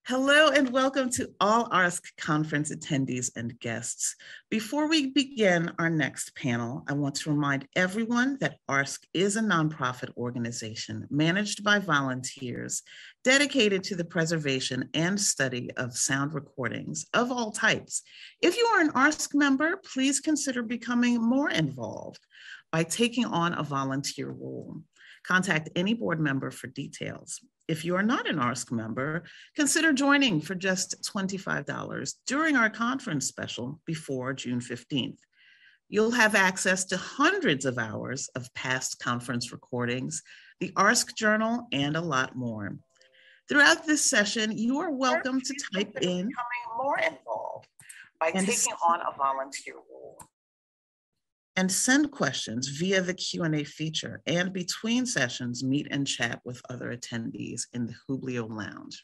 Hello and welcome to all ARSC conference attendees and guests. Before we begin our next panel, I want to remind everyone that ARSC is a nonprofit organization managed by volunteers dedicated to the preservation and study of sound recordings of all types. If you are an ARSC member, please consider becoming more involved by taking on a volunteer role. Contact any board member for details. If you are not an ARSC member, consider joining for just $25 during our conference special before June 15th. You'll have access to hundreds of hours of past conference recordings, the ARSC Journal, and a lot more. Throughout this session, you are welcome to type in becoming more involved by taking on a volunteer role, and send questions via the Q&A feature, and between sessions, meet and chat with other attendees in the Hublio Lounge.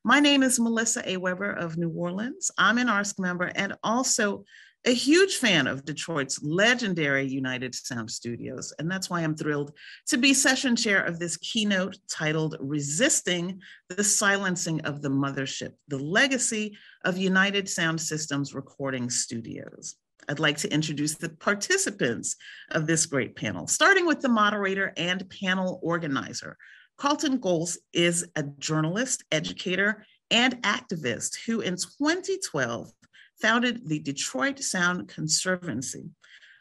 My name is Melissa A. Weber of New Orleans. I'm an ARSC member and also a huge fan of Detroit's legendary United Sound Studios, and that's why I'm thrilled to be session chair of this keynote titled Resisting the Silencing of the Mothership, the Legacy of United Sound Systems Recording Studios. I'd like to introduce the participants of this great panel, starting with the moderator and panel organizer. Carleton Gholz is a journalist, educator, and activist who in 2012 founded the Detroit Sound Conservancy,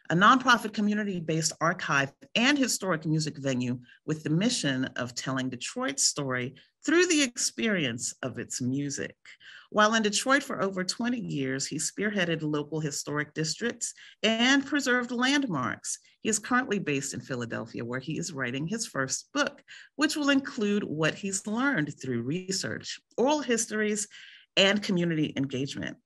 a nonprofit community-based archive and historic music venue with the mission of telling Detroit's story through the experience of its music. While in Detroit for over 20 years, he spearheaded local historic districts and preserved landmarks. He is currently based in Philadelphia, where he is writing his first book, which will include what he's learned through research, oral histories, and community engagement.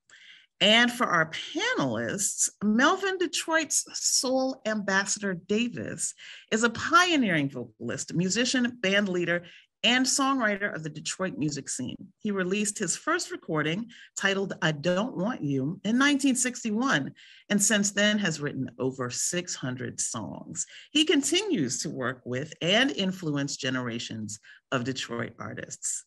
And for our panelists, Melvin, Detroit's soul ambassador Davis, is a pioneering vocalist, musician, band leader, and songwriter of the Detroit music scene. He released his first recording titled I Don't Want You in 1961, and since then has written over 600 songs. He continues to work with and influence generations of Detroit artists.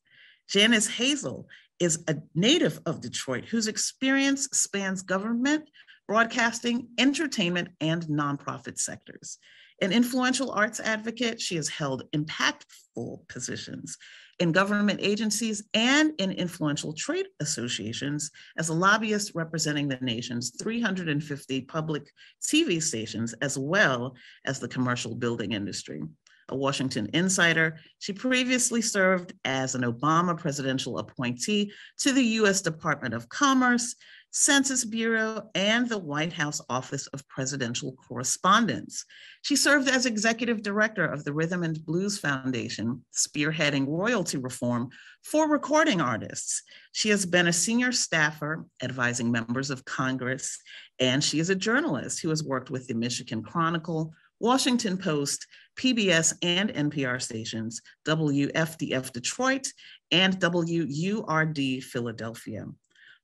Janis Hazel is a native of Detroit whose experience spans government, broadcasting, entertainment, and nonprofit sectors. An influential arts advocate, she has held impactful positions in government agencies and in influential trade associations as a lobbyist representing the nation's 350 public TV stations, as well as the commercial building industry. A Washington insider, she previously served as an Obama presidential appointee to the U.S. Department of Commerce, Census Bureau, and the White House Office of Presidential Correspondence. She served as executive director of the Rhythm and Blues Foundation, spearheading royalty reform for recording artists. She has been a senior staffer advising members of Congress, and she is a journalist who has worked with the Michigan Chronicle, Washington Post, PBS and NPR stations, WFDF Detroit, and WURD Philadelphia.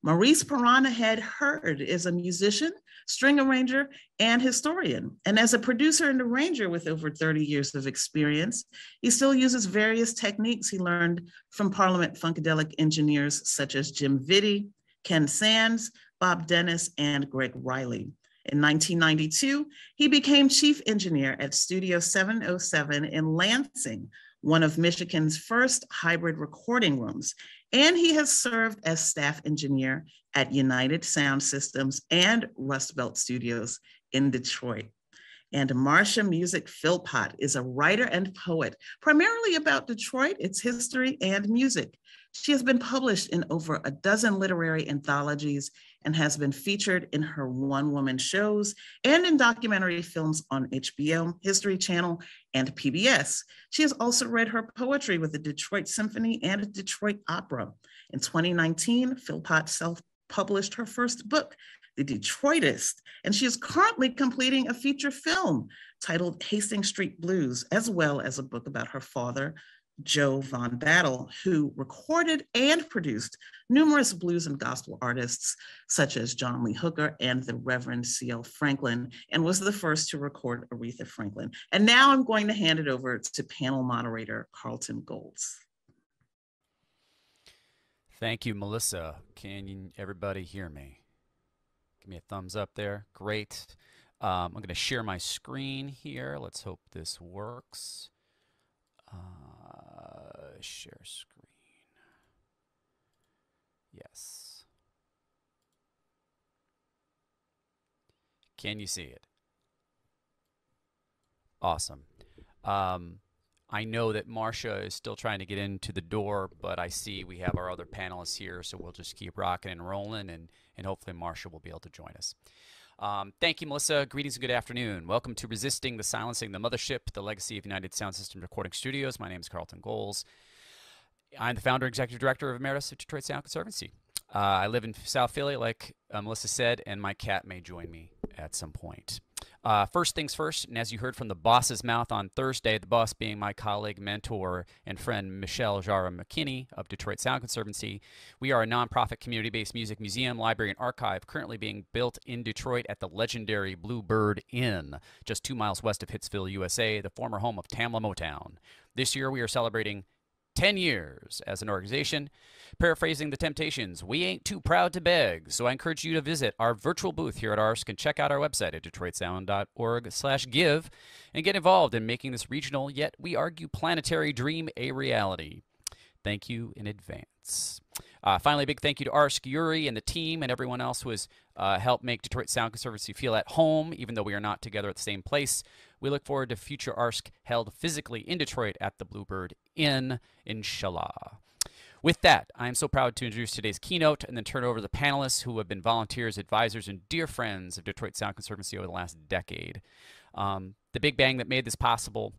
Maurice Pirahnahead is a musician, string arranger, and historian. And as a producer and arranger with over 30 years of experience, he still uses various techniques he learned from Parliament Funkadelic engineers such as Jim Vitti, Ken Sands, Bob Dennis, and Greg Riley. In 1992, he became chief engineer at Studio 707 in Lansing, one of Michigan's first hybrid recording rooms. And he has served as staff engineer at United Sound Systems and Rust Belt Studios in Detroit. And Marsha Music Philpot is a writer and poet, primarily about Detroit, its history, and music. She has been published in over a dozen literary anthologies and has been featured in her one-woman shows and in documentary films on HBO, History Channel, and PBS. She has also read her poetry with the Detroit Symphony and Detroit Opera. In 2019, Philpot self-published her first book, The Detroitist, and she is currently completing a feature film titled Hastings Street Blues, as well as a book about her father, Joe Von Battle, who recorded and produced numerous blues and gospel artists such as John Lee Hooker and the Reverend C.L. Franklin, and was the first to record Aretha Franklin. And now I'm going to hand it over to panel moderator Carleton Gholz. Thank you, Melissa. Can everybody hear me? Give me a thumbs up there. Great. I'm going to share my screen here. Let's hope this works. Share screen. Yes. Can you see it? Awesome. I know that Marsha is still trying to get into the door, but I see we have our other panelists here, so we'll just keep rocking and rolling, and hopefully Marsha will be able to join us. Thank you, Melissa. Greetings and good afternoon. Welcome to Resisting the Silencing the Mothership, the legacy of United Sound System Recording Studios. My name is Carleton Gholz. I'm the founder and executive director of Emeritus of Detroit Sound Conservancy. I live in South Philly, like Melissa said, and my cat may join me at some point. First things first, and as you heard from the boss's mouth on Thursday, the boss being my colleague, mentor, and friend Michelle Jara McKinney of Detroit Sound Conservancy, we are a nonprofit community-based music museum, library, and archive currently being built in Detroit at the legendary Bluebird Inn, just 2 miles west of Hitsville, USA, the former home of Tamla Motown. This year we are celebrating 10 years as an organization. Paraphrasing the Temptations, we ain't too proud to beg. So I encourage you to visit our virtual booth here at ARSC and check out our website at detroitsound.org/give and get involved in making this regional, yet we argue planetary dream a reality. Thank you in advance. Finally, a big thank you to ARSC, Yuri, and the team, and everyone else who has helped make Detroit Sound Conservancy feel at home, even though we are not together at the same place. We look forward to future ARSC held physically in Detroit at the Bluebird Inn, inshallah. With that, I am so proud to introduce today's keynote and then turn it over to the panelists who have been volunteers, advisors, and dear friends of Detroit Sound Conservancy over the last decade. The big bang that made this possible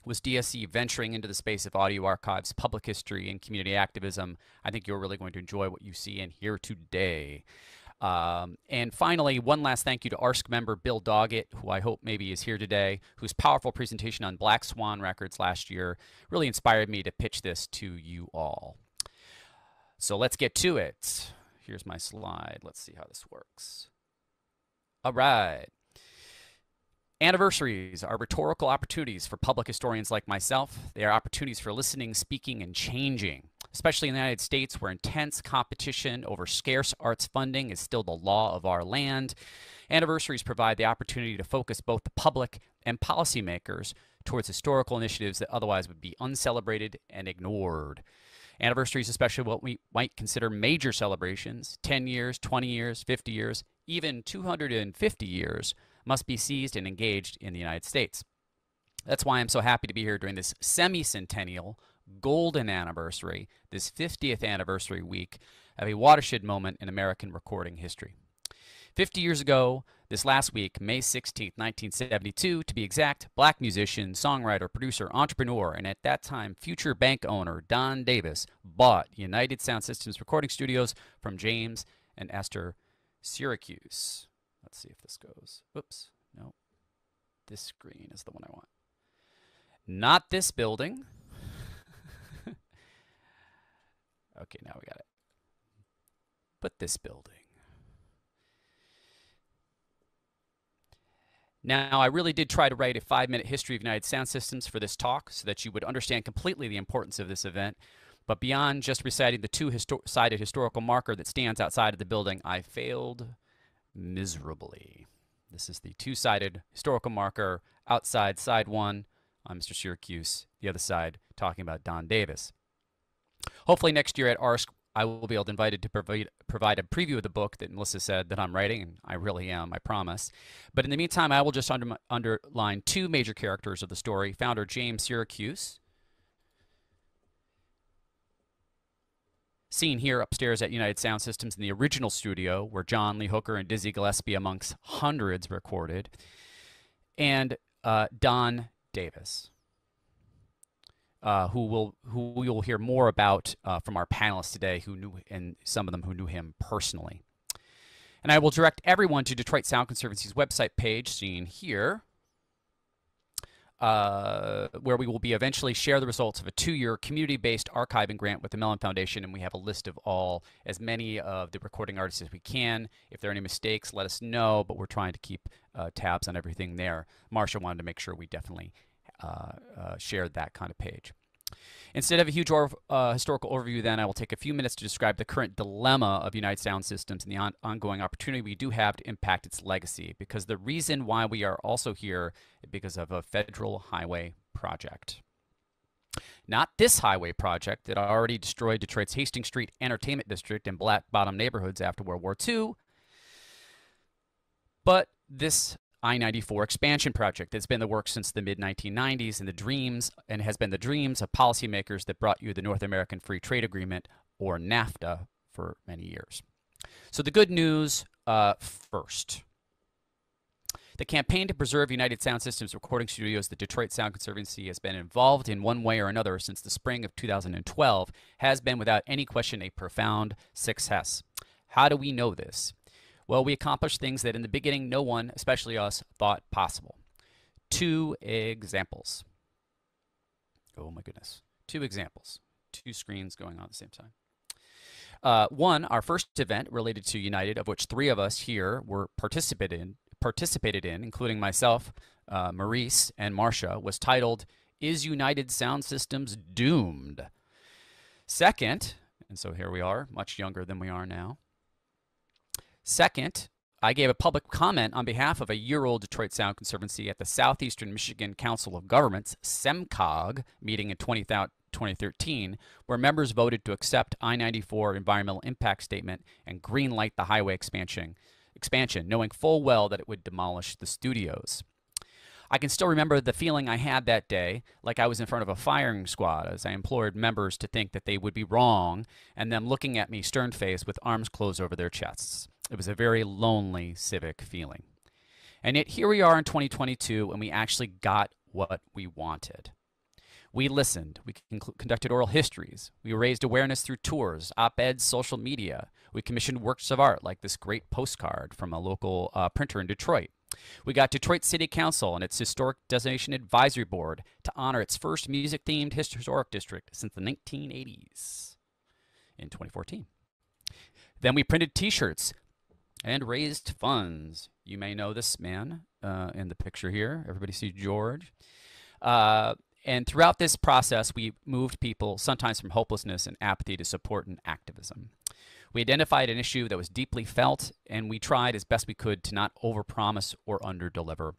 was DSC venturing into the space of audio archives, public history, and community activism. I think you're really going to enjoy what you see and hear today. And finally, one last thank you to ARSC member Bill Doggett, who I hope maybe is here today, whose powerful presentation on Black Swan Records last year really inspired me to pitch this to you all. So let's get to it. Here's my slide. Let's see how this works. All right. Anniversaries are rhetorical opportunities for public historians like myself. They are opportunities for listening, speaking, and changing, especially in the United States, where intense competition over scarce arts funding is still the law of our land. Anniversaries provide the opportunity to focus both the public and policymakers towards historical initiatives that otherwise would be uncelebrated and ignored. Anniversaries, especially what we might consider major celebrations, 10 years, 20 years, 50 years, even 250 years, must be seized and engaged in the United States. That's why I'm so happy to be here during this semi-centennial golden anniversary, this 50th anniversary week of a watershed moment in American recording history. 50 years ago, this last week, May 16, 1972, to be exact, black musician, songwriter, producer, entrepreneur, and at that time, future bank owner Don Davis bought United Sound Systems recording studios from James and Esther Syracuse. Let's see if this goes. Oops, no. This screen is the one I want. Not this building. Okay, now we got it. But this building. Now, I really did try to write a 5-minute history of United Sound Systems for this talk so that you would understand completely the importance of this event. But beyond just reciting the two-sided historical marker that stands outside of the building, I failed miserably. This is the two-sided historical marker outside side one on Mr. Syracuse, the other side talking about Don Davis. Hopefully next year at ARSC, I will be able to invited to provide a preview of the book that Melissa said that I'm writing, and I really am, I promise. But in the meantime, I will just underline two major characters of the story. Founder James Syracuse, seen here upstairs at United Sound Systems in the original studio where John Lee Hooker and Dizzy Gillespie amongst hundreds recorded, and Don Davis, who we will hear more about from our panelists today, who knew, and some of them who knew him personally. And I will direct everyone to Detroit Sound Conservancy's website page, seen here, where we will be eventually share the results of a 2-year community-based archiving grant with the Mellon Foundation, and we have a list of as many of the recording artists as we can. If there are any mistakes, let us know, but we're trying to keep tabs on everything there. Marsha wanted to make sure we definitely shared that kind of page. Instead of a huge historical overview, then I will take a few minutes to describe the current dilemma of United Sound Systems and the ongoing opportunity we do have to impact its legacy, because the reason why we are also here is because of a federal highway project. Not this highway project that already destroyed Detroit's Hastings Street Entertainment District and Black Bottom neighborhoods after World War II, but this I-94 expansion project that's been the work since the mid-1990s and has been the dreams of policymakers that brought you the North American Free Trade Agreement, or NAFTA, for many years. So the good news first. The campaign to preserve United Sound Systems recording studios, the Detroit Sound Conservancy, has been involved in one way or another since the spring of 2012, has been without any question a profound success. How do we know this? Well, we accomplished things that in the beginning no one, especially us, thought possible. 2 examples. Oh my goodness. 2 examples. 2 screens going on at the same time. One, our first event related to United, of which 3 of us here were participated in, including myself, Maurice, and Marsha, was titled, "Is United Sound Systems Doomed?" Second, and so here we are, much younger than we are now. Second, I gave a public comment on behalf of a year-old Detroit Sound Conservancy at the Southeastern Michigan Council of Governments, SEMCOG, meeting in 2013, where members voted to accept I-94 environmental impact statement and greenlight the highway expansion, knowing full well that it would demolish the studios. I can still remember the feeling I had that day, like I was in front of a firing squad, as I implored members to think that they would be wrong, and them looking at me stern-faced with arms closed over their chests. It was a very lonely civic feeling. And yet here we are in 2022, and we actually got what we wanted. We listened. We conducted oral histories. We raised awareness through tours, op-eds, social media. We commissioned works of art like this great postcard from a local printer in Detroit. We got Detroit City Council and its Historic Designation Advisory Board to honor its first music-themed historic district since the 1980s in 2014. Then we printed T-shirts and raised funds. You may know this man in the picture here. Everybody see George. And throughout this process, we moved people sometimes from hopelessness and apathy to support and activism. We identified an issue that was deeply felt, and we tried as best we could to not overpromise or underdeliver.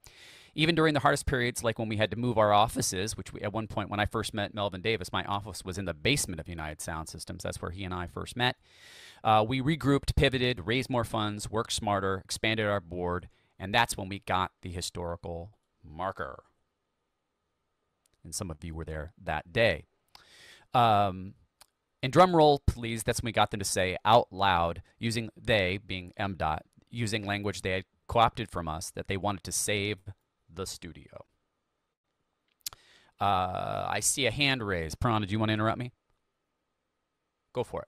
Even during the hardest periods, like when we had to move our offices, which at one point when I first met Melvin Davis, my office was in the basement of United Sound Systems. That's where he and I first met. We regrouped, pivoted, raised more funds, worked smarter, expanded our board, and that's when we got the historical marker. And some of you were there that day. And drum roll, please, that's when we got them to say out loud, using they, being MDOT, using language they had co-opted from us, that they wanted to save the studio. I see a hand raised. Pirahnahead, do you want to interrupt me? Go for it.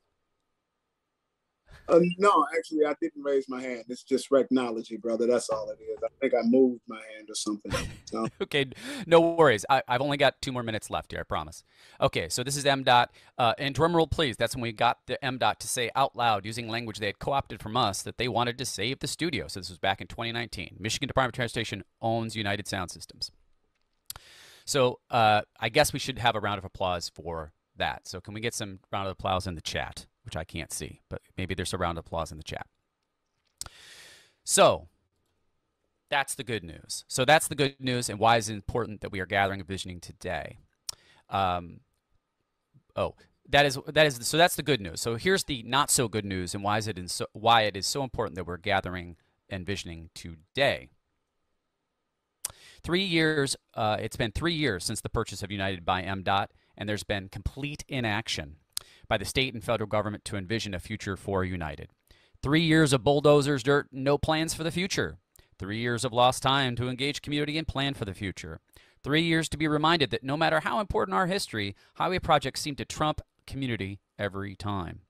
No, actually, I didn't raise my hand. It's just technology, brother. That's all it is. I think I moved my hand or something. So. Okay, no worries. I've only got 2 more minutes left here, I promise. Okay, so this is MDOT. And drum roll, please. That's when we got the MDOT to say out loud, using language they had co-opted from us, that they wanted to save the studio. So this was back in 2019. Michigan Department of Transportation owns United Sound Systems. So I guess we should have a round of applause for that. So can we get some round of applause in the chat? Which I can't see, but maybe there's a round of applause in the chat. So that's the good news. So that's the good news, and why is it important that we are gathering and visioning today? So that's the good news. So here's the not so good news, and why it is so important that we're gathering and visioning today. 3 years. It's been 3 years since the purchase of United by MDOT, and there's been complete inaction by the state and federal government to envision a future for United. 3 years of bulldozers, dirt, no plans for the future. 3 years of lost time to engage community and plan for the future. 3 years to be reminded that no matter how important our history, highway projects seem to trump community every time.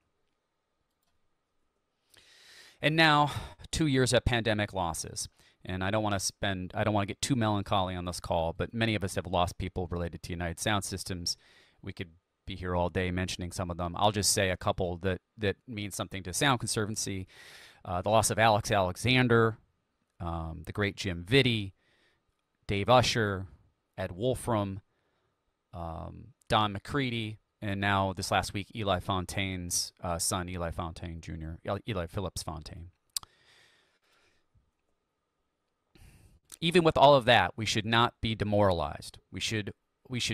And now, 2 years of pandemic losses. And I don't want to get too melancholy on this call, but many of us have lost people related to United Sound Systems. We could be here all day mentioning some of them. I'll just say a couple that mean something to Sound Conservancy. The loss of Alex Alexander, the great Jim Vitti, Dave Usher, Ed Wolfram, Don McCready, and now this last week, Eli Fontaine's son, Eli Fontaine Jr., Eli Phillips Fontaine. Even with all of that, we should not be demoralized. We should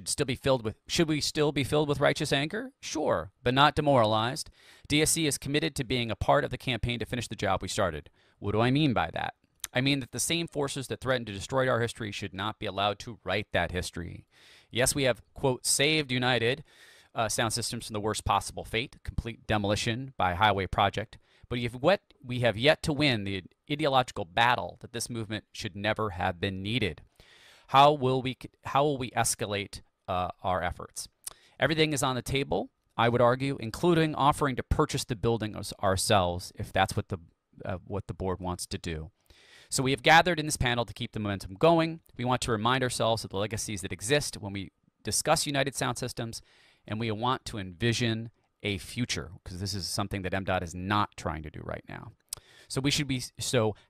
still be filled with, should we still be filled with righteous anger? Sure, but not demoralized. DSC is committed to being a part of the campaign to finish the job we started. What do I mean by that? I mean that the same forces that threaten to destroy our history should not be allowed to write that history. Yes, we have, quote, saved United Sound Systems from the worst possible fate, complete demolition by highway project. But we have yet to win the ideological battle that this movement should never have been needed. How will we escalate our efforts? Everything is on the table, I would argue, including offering to purchase the building ourselves if that's what the board wants to do. So we have gathered in this panel to keep the momentum going. We want to remind ourselves of the legacies that exist when we discuss United Sound Systems, and we want to envision a future, because this is something that MDOT is not trying to do right now. So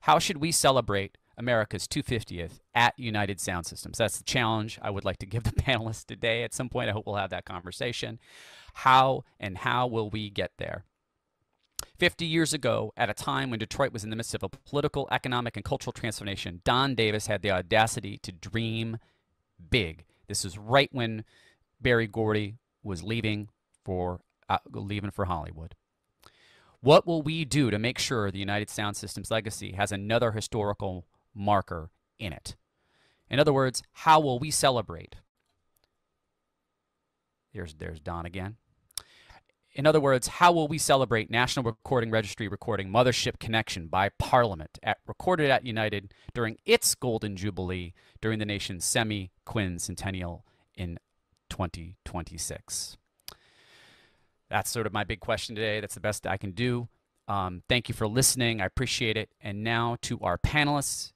how should we celebrate America's 250th at United Sound Systems? That's the challenge I would like to give the panelists today. At some point, I hope we'll have that conversation. How will we get there? 50 years ago, at a time when Detroit was in the midst of a political, economic, and cultural transformation, Don Davis had the audacity to dream big. This was right when Berry Gordy was leaving for Hollywood. What will we do to make sure the United Sound Systems legacy has another historical marker in it? In other words, how will we celebrate? There's Don again. In other words, how will we celebrate National Recording Registry recording Mothership Connection by Parliament, recorded at United during its Golden Jubilee during the nation's semi-quincentennial in 2026? That's sort of my big question today. That's the best I can do. Thank you for listening. I appreciate it. And now to our panelists.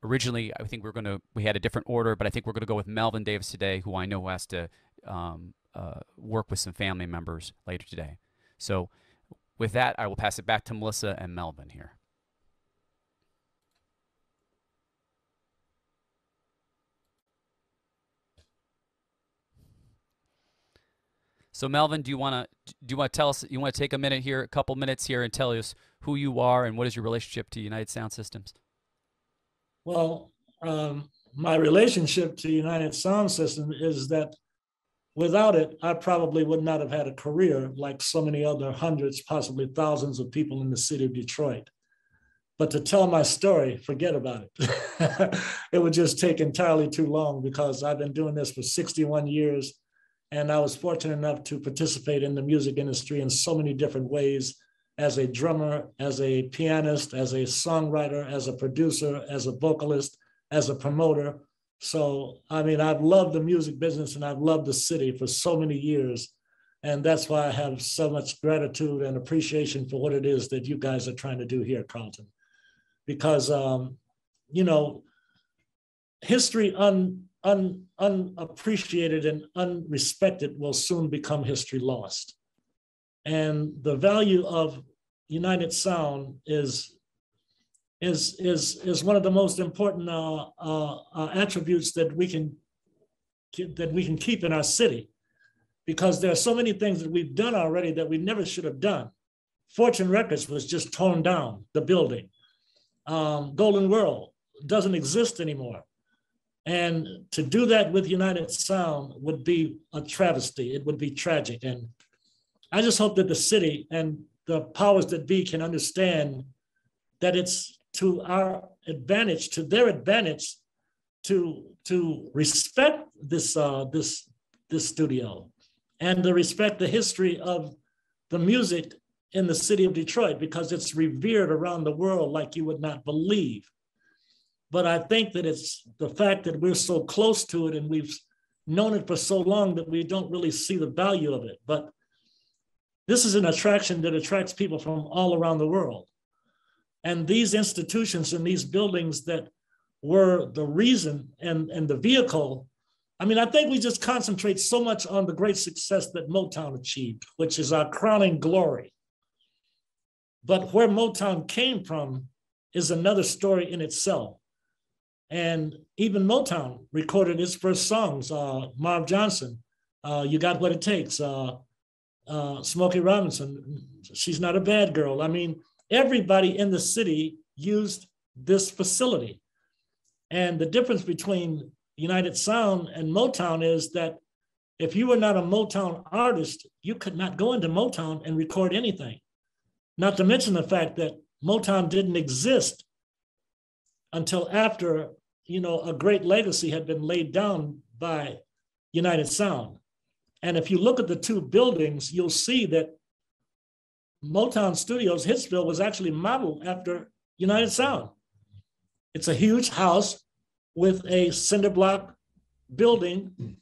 Originally, I think we had a different order, but I think we're going to go with Melvin Davis today, who I know has to work with some family members later today. So with that, I will pass it back to Melissa and Melvin here. So Melvin, do you want to tell us, you want to take a couple minutes here and tell us who you are and what is your relationship to United Sound Systems? Well, my relationship to United Sound System is that without it, I probably would not have had a career like so many other hundreds, possibly thousands of people in the city of Detroit. But to tell my story, forget about it. It would just take entirely too long, because I've been doing this for 61 years. And I was fortunate enough to participate in the music industry in so many different ways, as a drummer, as a pianist, as a songwriter, as a producer, as a vocalist, as a promoter. So, I mean, I've loved the music business and I've loved the city for so many years. And that's why I have so much gratitude and appreciation for what it is that you guys are trying to do here at Carleton. Because, you know, history unappreciated and unrespected will soon become history lost. And the value of United Sound is one of the most important attributes that we can keep in our city, because there are so many things that we've done already that we never should have done. Fortune Records was just torn down, the building. Golden World doesn't exist anymore. And to do that with United Sound would be a travesty. It would be tragic. And I just hope that the city and the powers that be can understand that it's to our advantage, to their advantage, to respect this studio and to respect the history of the music in the city of Detroit, because it's revered around the world like you would not believe. But I think that it's the fact that we're so close to it and we've known it for so long that we don't really see the value of it. But this is an attraction that attracts people from all around the world. And these institutions and these buildings that were the reason and the vehicle, I mean, I think we just concentrate so much on the great success that Motown achieved, which is our crowning glory. But where Motown came from is another story in itself. And even Motown recorded its first songs, Marv Johnson You Got What It Takes. Smokey Robinson, She's Not a Bad Girl. I mean, everybody in the city used this facility. And the difference between United Sound and Motown is that if you were not a Motown artist, you could not go into Motown and record anything. Not to mention the fact that Motown didn't exist until after, a great legacy had been laid down by United Sound. And if you look at the two buildings, you'll see that Motown Studios, Hitsville, was actually modeled after United Sound. It's a huge house with a cinder block building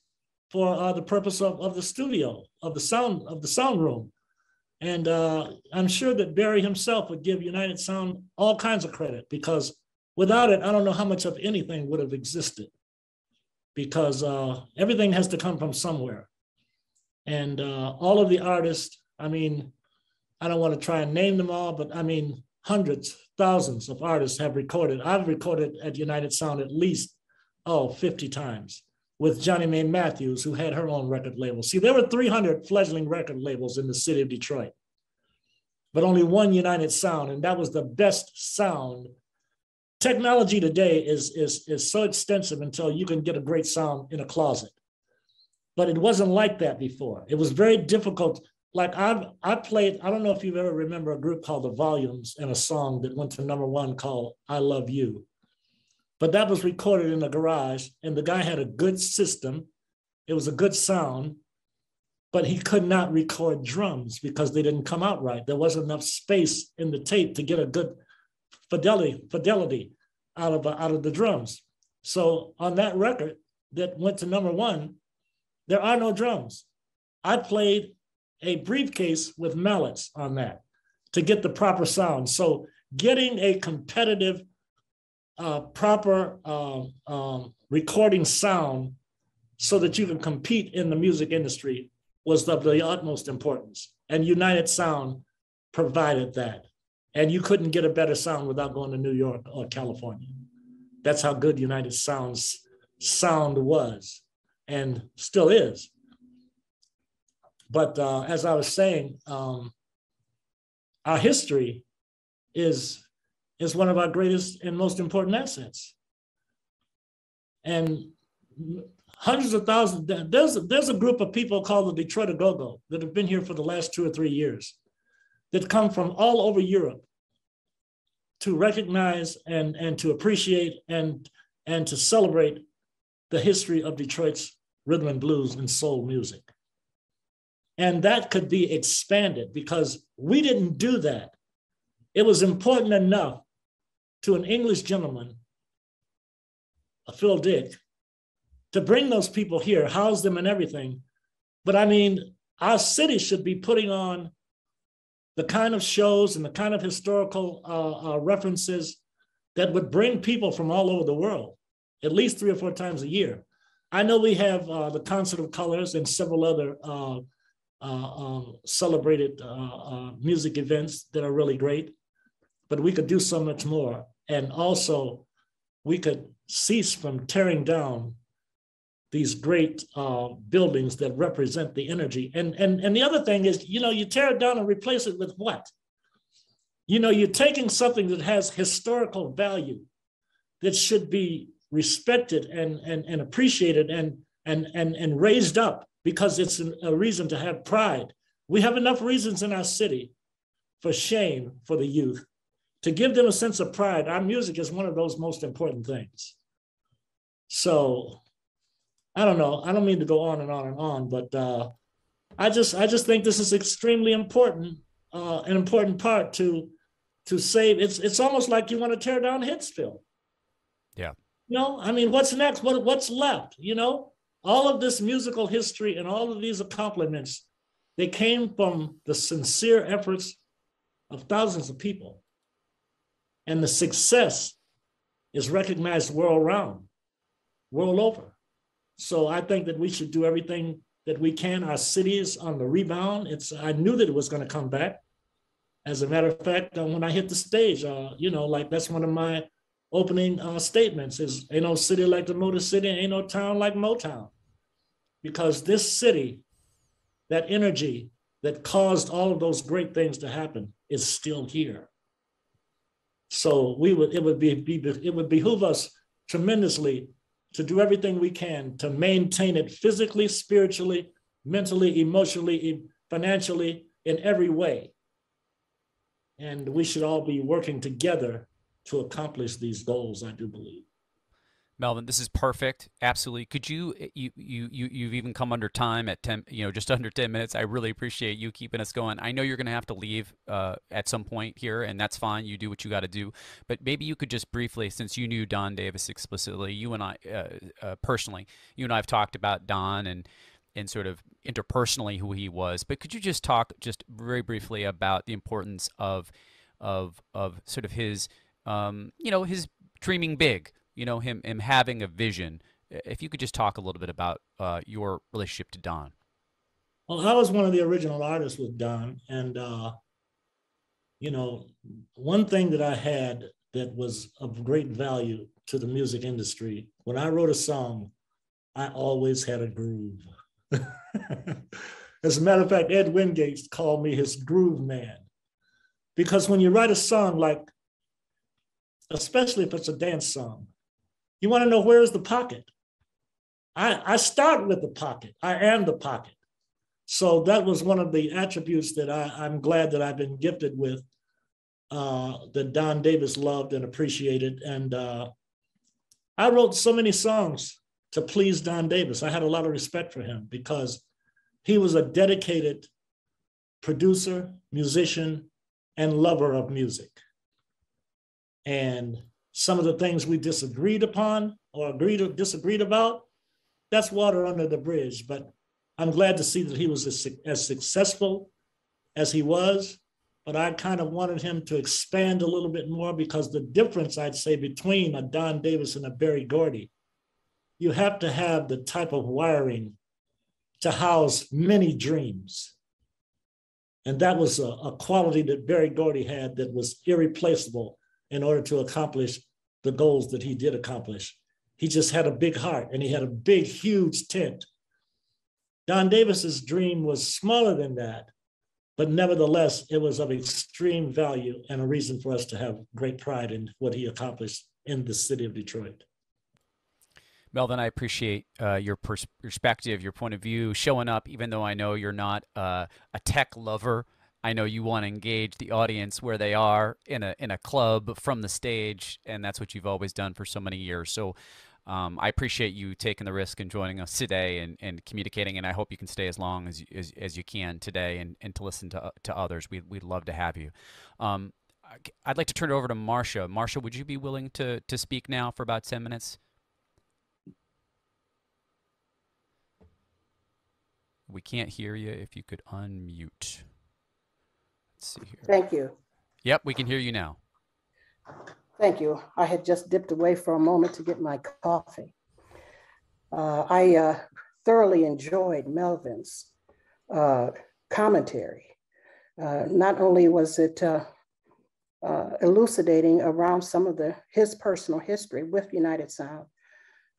for the purpose of the studio, of the sound room. And I'm sure that Barry himself would give United Sound all kinds of credit, because without it, I don't know how much of anything would have existed, because everything has to come from somewhere. And all of the artists, I mean, I don't want to try and name them all, but I mean, hundreds, thousands of artists have recorded. I've recorded at United Sound at least, 50 times with Johnny Mae Matthews, who had her own record label. See, there were 300 fledgling record labels in the city of Detroit, but only one United Sound, and that was the best sound. Technology today is so extensive until you can get a great sound in a closet. But it wasn't like that before. It was very difficult. Like I played, I don't know if you ever remember a group called The Volumes and a song that went to #1 called I Love You. But that was recorded in a garage, and the guy had a good system. It was a good sound, but he could not record drums because they didn't come out right. There wasn't enough space in the tape to get a good fidelity out of the drums. So on that record that went to #1, there are no drums. I played a briefcase with mallets on that to get the proper sound. So getting a competitive, proper recording sound so that you can compete in the music industry was of the utmost importance. And United Sound provided that. And you couldn't get a better sound without going to New York or California. That's how good United Sound's sound was and still is. But as I was saying, our history is one of our greatest and most important assets. And hundreds of thousands, there's a group of people called the Detroit Go-Go that have been here for the last 2 or 3 years that come from all over Europe to recognize and to appreciate and to celebrate the history of Detroit's rhythm and blues and soul music. And that could be expanded because we didn't do that. It was important enough to an English gentleman, a Phil Dick, to bring those people here, house them and everything. But I mean, our city should be putting on the kind of shows and the kind of historical references that would bring people from all over the world, at least 3 or 4 times a year. I know we have the Concert of Colors and several other celebrated music events that are really great, but we could do so much more. And also we could cease from tearing down these great buildings that represent the energy. And the other thing is, you tear it down and replace it with what? You're taking something that has historical value that should be respected and appreciated and raised up because it's a reason to have pride. We have enough reasons in our city for shame for the youth, to give them a sense of pride. Our music is one of those most important things. So I don't know. I don't mean to go on and on and on, but I just think this is extremely important, an important part to save. It's almost like you want to tear down Hitsville. Yeah. I mean, what's next? What's left? All of this musical history and all of these accomplishments, they came from the sincere efforts of thousands of people. And the success is recognized world over. So I think that we should do everything that we can. Our city is on the rebound. I knew that it was going to come back. As a matter of fact, when I hit the stage, that's one of my opening statements is, ain't no city like the Motor City, ain't no town like Motown. because this city, that energy that caused all of those great things to happen is still here. So it would behoove us tremendously to do everything we can to maintain it physically, spiritually, mentally, emotionally, financially, in every way. And we should all be working together to accomplish these goals, I do believe. Melvin, this is perfect. Absolutely. Could you've even come under time at 10, just under 10 minutes. I really appreciate you keeping us going. I know you're going to have to leave at some point here, and that's fine. You do what you got to do. But maybe you could just briefly, since you knew Don Davis explicitly, you and I personally, you and I have talked about Don and sort of interpersonally who he was. But could you just talk just very briefly about the importance of sort of his, his dreaming big? Him having a vision. If you could just talk a little bit about your relationship to Don. Well, I was one of the original artists with Don. And, one thing that I had that was of great value to the music industry, when I wrote a song, I always had a groove. As a matter of fact, Ed Wingate called me his groove man. Because when you write a song, like, especially if it's a dance song, you want to know where is the pocket? I start with the pocket. I am the pocket. So that was one of the attributes that I'm glad that I've been gifted with, that Don Davis loved and appreciated. And I wrote so many songs to please Don Davis. I had a lot of respect for him because he was a dedicated producer, musician, and lover of music. And some of the things we disagreed upon or disagreed about, that's water under the bridge. But I'm glad to see that he was as successful as he was, but I kind of wanted him to expand a little bit more because the difference, I'd say, between a Don Davis and a Berry Gordy, you have to have the type of wiring to house many dreams. And that was a quality that Berry Gordy had that was irreplaceable in order to accomplish the goals that he did accomplish. He just had a big heart and he had a big, huge tent. Don Davis's dream was smaller than that, but nevertheless, it was of extreme value and a reason for us to have great pride in what he accomplished in the city of Detroit. Melvin, I appreciate your perspective, your point of view, showing up, even though I know you're not a tech lover. I know you want to engage the audience where they are in a club from the stage, and that's what you've always done for so many years. So I appreciate you taking the risk and joining us today and communicating, and I hope you can stay as long as you can today and to listen to others. We'd love to have you. I'd like to turn it over to Marsha. Marsha, would you be willing to speak now for about 10 minutes? We can't hear you. If you could unmute. Let's see here. Thank you. Yep, we can hear you now. Thank you. I had just dipped away for a moment to get my coffee. I thoroughly enjoyed Melvin's commentary. Not only was it elucidating around some of his personal history with United Sound,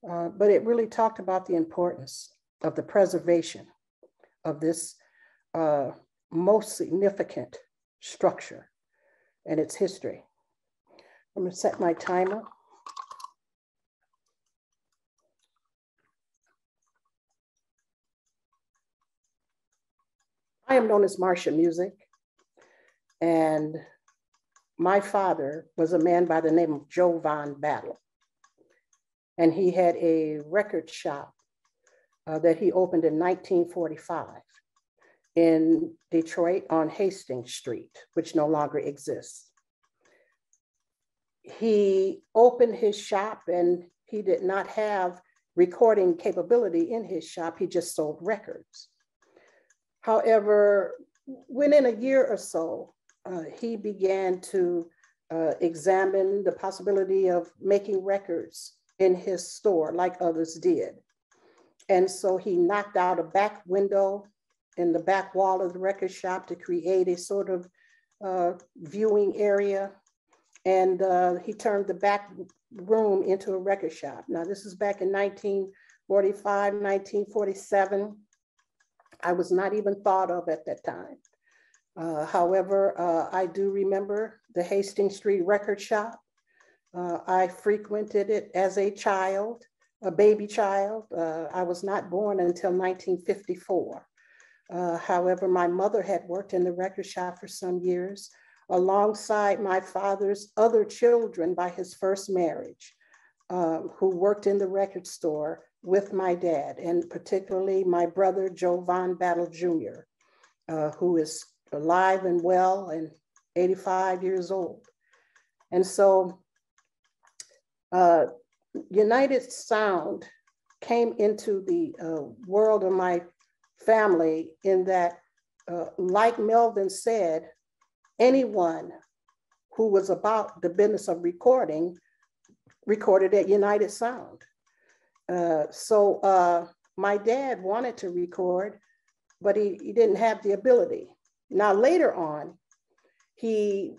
but it really talked about the importance of the preservation of this most significant structure and its history. I'm going to set my timer. I am known as Marsha Music, and my father was a man by the name of Joe Von Battle, and he had a record shop that he opened in 1945 in Detroit on Hastings Street, which no longer exists. He opened his shop and he did not have recording capability in his shop. He just sold records. However, within a year or so, he began to examine the possibility of making records in his store like others did. And so he knocked out a back window in the back wall of the record shop to create a sort of viewing area. And he turned the back room into a record shop. Now, this is back in 19 1945, 1947. I was not even thought of at that time. However, I do remember the Hastings Street record shop. I frequented it as a child, a baby child. I was not born until 1954. However, my mother had worked in the record shop for some years alongside my father's other children by his first marriage, who worked in the record store with my dad, and particularly my brother, Joe Von Battle Jr., who is alive and well and 85 years old. And so United Sound came into the world of my family in that, like Melvin said, anyone who was about the business of recording recorded at United Sound. So my dad wanted to record, but he didn't have the ability. Now later on, he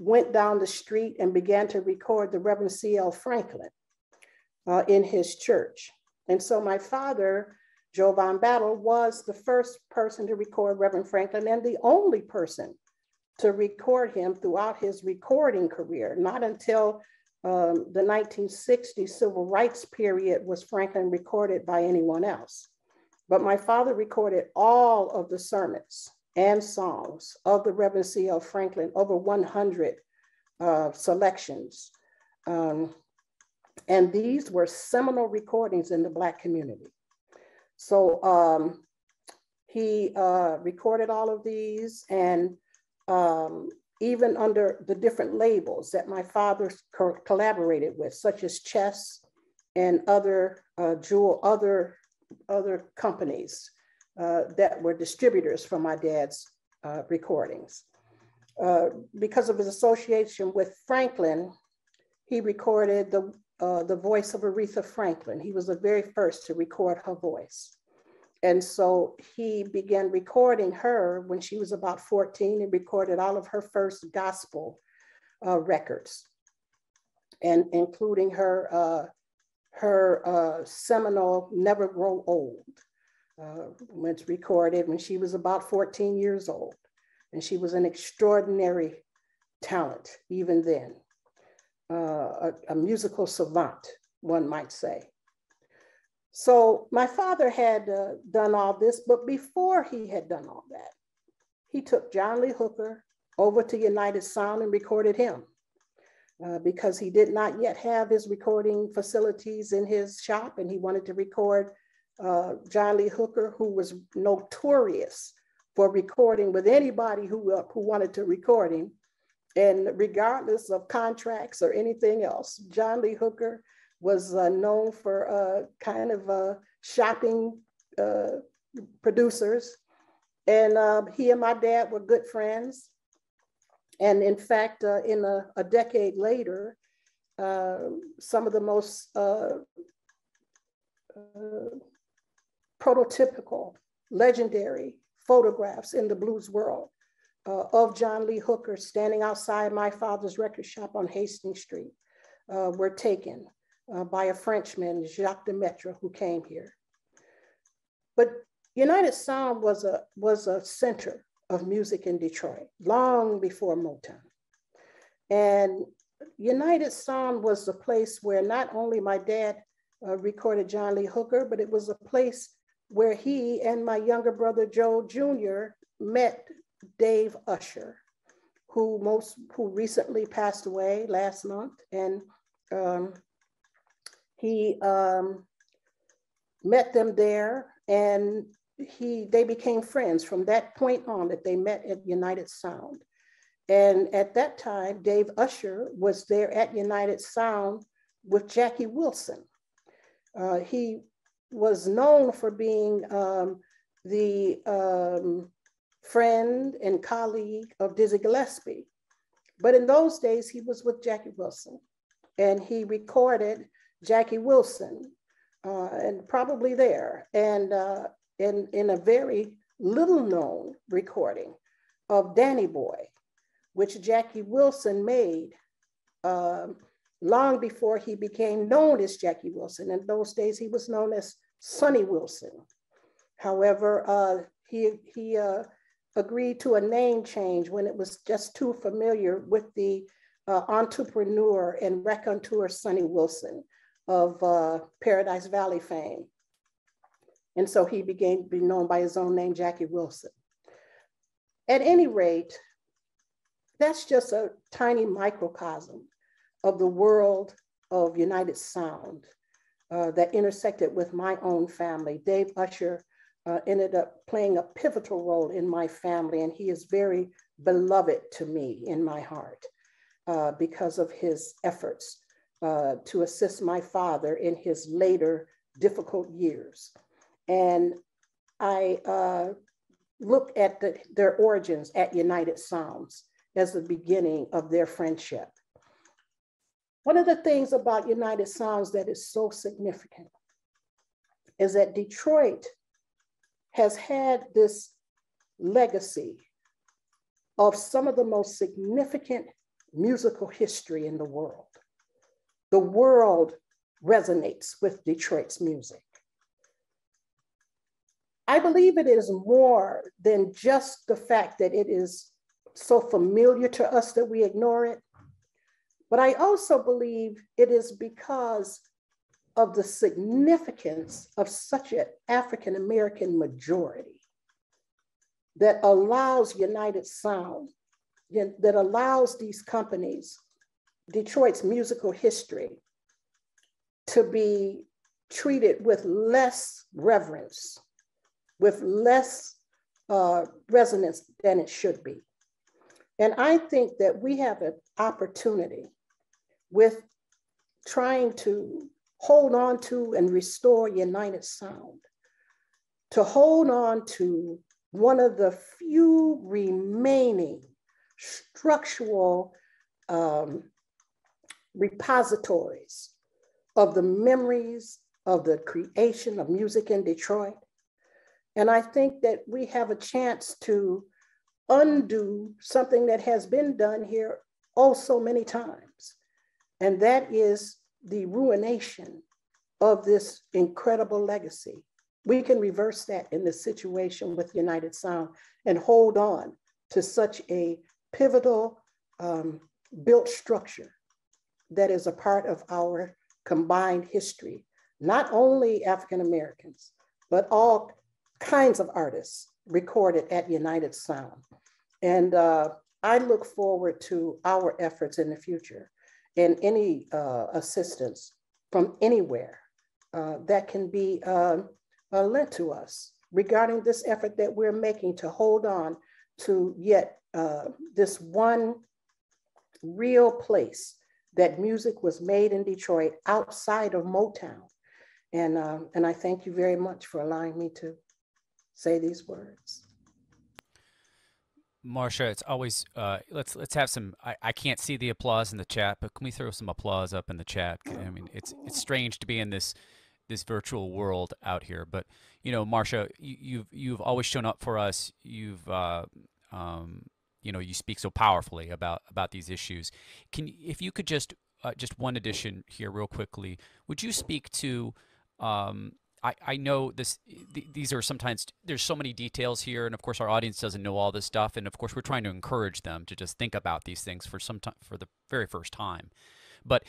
went down the street and began to record the Reverend C.L. Franklin in his church. And so my father, Joe Von Battle, was the first person to record Reverend Franklin and the only person to record him throughout his recording career. Not until the 1960s civil rights period was Franklin recorded by anyone else. But my father recorded all of the sermons and songs of the Reverend C.L. Franklin, over 100 selections. And these were seminal recordings in the Black community. So he recorded all of these, and even under the different labels that my father collaborated with, such as Chess and other other companies that were distributors for my dad's recordings. Because of his association with Franklin, he recorded the voice of Aretha Franklin. He was the very first to record her voice. And so he began recording her when she was about 14 and recorded all of her first gospel records, and including her seminal Never Grow Old, when it's recorded when she was about 14 years old. And she was an extraordinary talent even then, a musical savant, one might say. So my father had done all this, but before he had done all that, he took John Lee Hooker over to United Sound and recorded him because he did not yet have his recording facilities in his shop, and he wanted to record John Lee Hooker, who was notorious for recording with anybody who wanted to record him. And regardless of contracts or anything else, John Lee Hooker was known for kind of shopping producers. And he and my dad were good friends. And in fact, in a decade later, some of the most prototypical, legendary photographs in the blues world of John Lee Hooker standing outside my father's record shop on Hastings Street were taken by a Frenchman, Jacques Demetre, who came here. But United Sound was a center of music in Detroit long before Motown. And United Sound was the place where not only my dad recorded John Lee Hooker, but it was a place where he and my younger brother, Joe Jr., met Dave Usher, who recently passed away last month. And he met them there, and they became friends from that point on, that they met at United Sound. And at that time, Dave Usher was there at United Sound with Jackie Wilson. He was known for being the friend and colleague of Dizzy Gillespie. But in those days, he was with Jackie Wilson, and he recorded Jackie Wilson, and probably there, and in a very little known recording of Danny Boy, which Jackie Wilson made long before he became known as Jackie Wilson. In those days, he was known as Sonny Wilson. However, he agreed to a name change when it was just too familiar with the entrepreneur and raconteur Sonny Wilson of Paradise Valley fame. And so he began to be known by his own name, Jackie Wilson. At any rate, that's just a tiny microcosm of the world of United Sound that intersected with my own family. Dave Usher ended up playing a pivotal role in my family, and he is very beloved to me in my heart because of his efforts to assist my father in his later difficult years. And I look at their origins at United Sounds as the beginning of their friendship. One of the things about United Sounds that is so significant is that Detroit has had this legacy of some of the most significant musical history in the world. The world resonates with Detroit's music. I believe it is more than just the fact that it is so familiar to us that we ignore it, but I also believe it is because of the significance of such an African-American majority that allows United Sound, that allows these companies, Detroit's musical history, to be treated with less reverence, with less resonance than it should be. And I think that we have an opportunity with trying to hold on to and restore United Sound, to hold on to one of the few remaining structural repositories of the memories of the creation of music in Detroit. And I think that we have a chance to undo something that has been done here oh so many times. And that is the ruination of this incredible legacy. We can reverse that in this situation with United Sound and hold on to such a pivotal built structure that is a part of our combined history, not only African Americans, but all kinds of artists recorded at United Sound. And I look forward to our efforts in the future and any assistance from anywhere that can be lent to us regarding this effort that we're making to hold on to yet this one real place that music was made in Detroit outside of Motown. And I thank you very much for allowing me to say these words. Marsha, it's always let's have some. I can't see the applause in the chat, but can we throw some applause up in the chat? I mean, it's strange to be in this virtual world out here, but you know, Marsha, you've always shown up for us. You've you know, you speak so powerfully about these issues. If you could just one addition here real quickly, would you speak to I know these are sometimes, there's so many details here, and of course our audience doesn't know all this stuff, and of course we're trying to encourage them to just think about these things for the very first time. But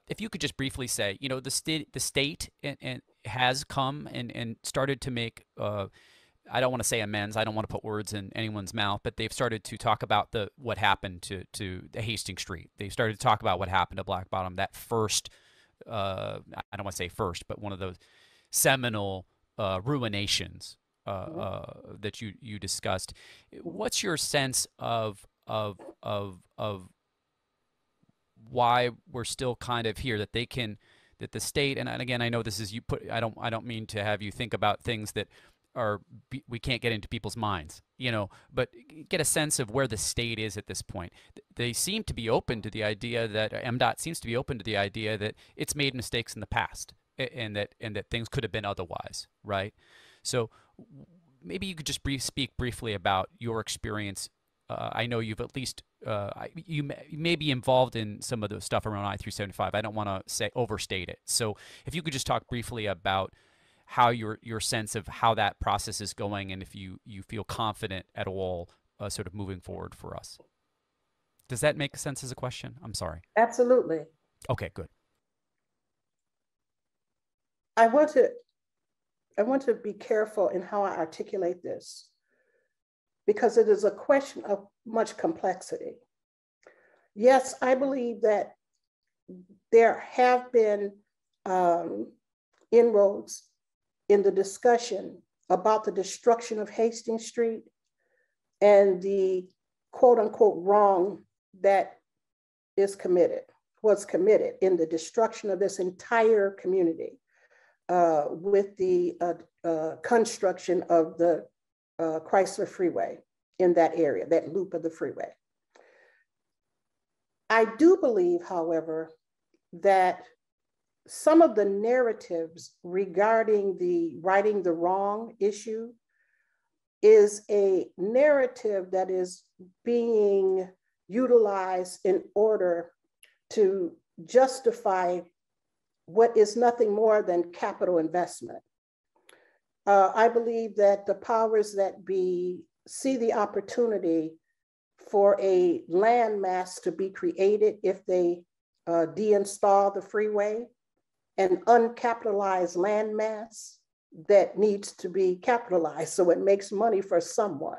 if you could just briefly say, you know, the state and has come and started to make I don't want to say amends. I don't want to put words in anyone's mouth, but they've started to talk about what happened to the Hastings Street. They started to talk about what happened to Black Bottom, that first, I don't want to say first, but one of those seminal ruinations that you discussed. What's your sense of why we're still kind of here, that the state, and again, I know this is I don't mean to have you think about things that we can't get into people's minds, you know, but get a sense of where the state is at this point. They seem to be open to the idea that MDOT seems to be open to the idea that it's made mistakes in the past, and that things could have been otherwise, right? So maybe you could just speak briefly about your experience I know you've at least, you may be involved in some of the stuff around I-375. I don't want to say overstate it. So if you could just talk briefly about how your sense of how that process is going, and if you feel confident at all sort of moving forward for us. Does that make sense as a question? I'm sorry. Absolutely. Okay, good. I want to be careful in how I articulate this, because it is a question of much complexity. Yes, I believe that there have been inroads in the discussion about the destruction of Hastings Street and the quote unquote wrong that was committed in the destruction of this entire community with the construction of the Chrysler Freeway in that area, that loop of the freeway. I do believe, however, that some of the narratives regarding the righting the wrong issue is a narrative that is being utilized in order to justify what is nothing more than capital investment. I believe that the powers that be see the opportunity for a landmass to be created if they deinstall the freeway, an uncapitalized landmass that needs to be capitalized so it makes money for someone.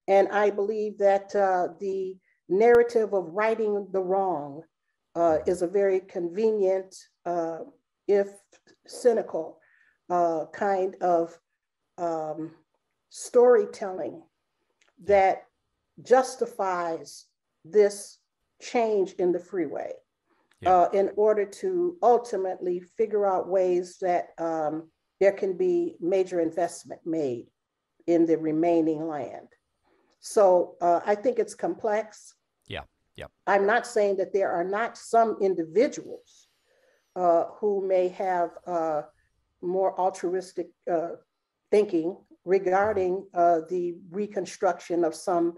And I believe that the narrative of righting the wrong is a very convenient, if cynical, kind of storytelling that justifies this change in the freeway in order to ultimately figure out ways that there can be major investment made in the remaining land. So I think it's complex. Yeah, yeah. I'm not saying that there are not some individuals who may have more altruistic thinking regarding the reconstruction of some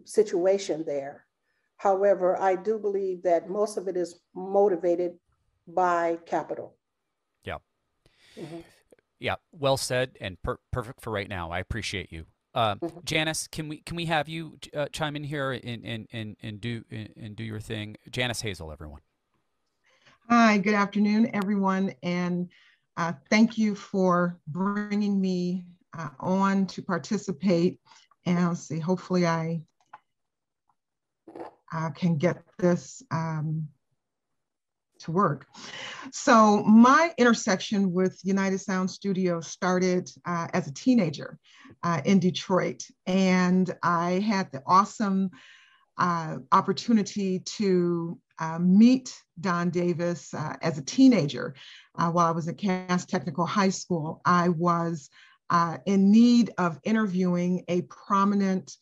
situation there. However, I do believe that most of it is motivated by capital. Yeah. Mm-hmm. Yeah. Well said, and perfect for right now. I appreciate you. Janis, can we have you chime in here and do your thing? Janis Hazel, everyone. Hi, good afternoon, everyone, and thank you for bringing me on to participate. And I'll see, hopefully I can get this to work. So my intersection with United Sound Studio started as a teenager in Detroit. And I had the awesome opportunity to meet Don Davis as a teenager. While I was at Cass Technical High School, I was in need of interviewing a prominent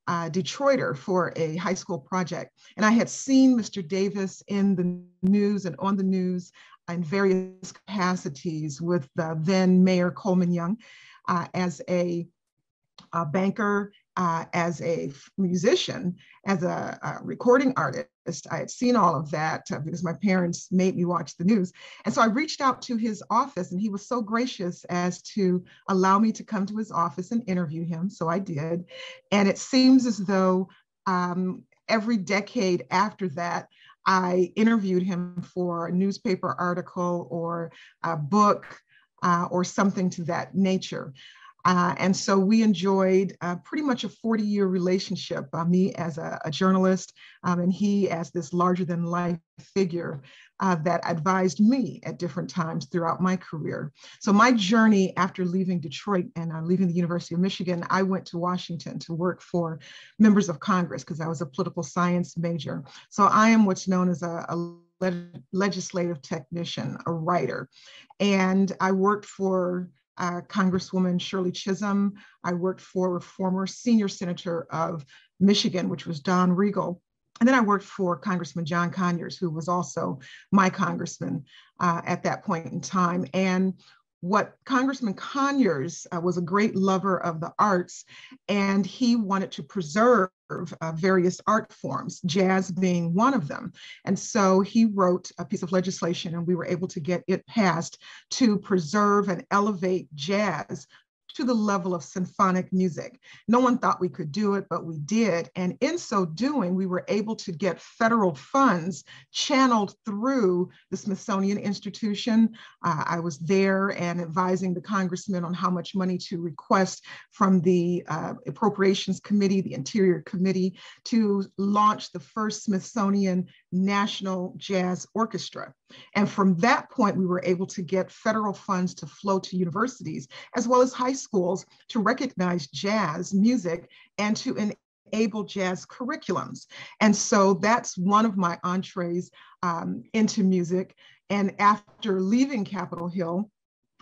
Detroiter for a high school project. And I had seen Mr. Davis in the news and on the news in various capacities with then Mayor Coleman Young as a banker, as a musician, as a recording artist. I had seen all of that because my parents made me watch the news. And so I reached out to his office, and he was so gracious as to allow me to come to his office and interview him. So I did. And it seems as though every decade after that, I interviewed him for a newspaper article or a book or something to that nature. And so we enjoyed pretty much a 40-year relationship, me as a journalist and he as this larger-than-life figure that advised me at different times throughout my career. So my journey after leaving Detroit and leaving the University of Michigan, I went to Washington to work for members of Congress because I was a political science major. So I am what's known as a legislative technician, a writer. And I worked for Congresswoman Shirley Chisholm. I worked for former senior senator of Michigan, which was Don Regal. And then I worked for Congressman John Conyers, who was also my congressman at that point in time. And what Congressman Conyers was a great lover of the arts, and he wanted to preserve various art forms, jazz being one of them. And so he wrote a piece of legislation, and we were able to get it passed to preserve and elevate jazz to the level of symphonic music. No one thought we could do it, but we did. And in so doing, we were able to get federal funds channeled through the Smithsonian Institution. I was there and advising the congressman on how much money to request from the Appropriations Committee, the Interior Committee, to launch the first Smithsonian National Jazz Orchestra. And from that point, we were able to get federal funds to flow to universities, as well as high schools, to recognize jazz music and to enable jazz curriculums. And so that's one of my entrees into music. And after leaving Capitol Hill,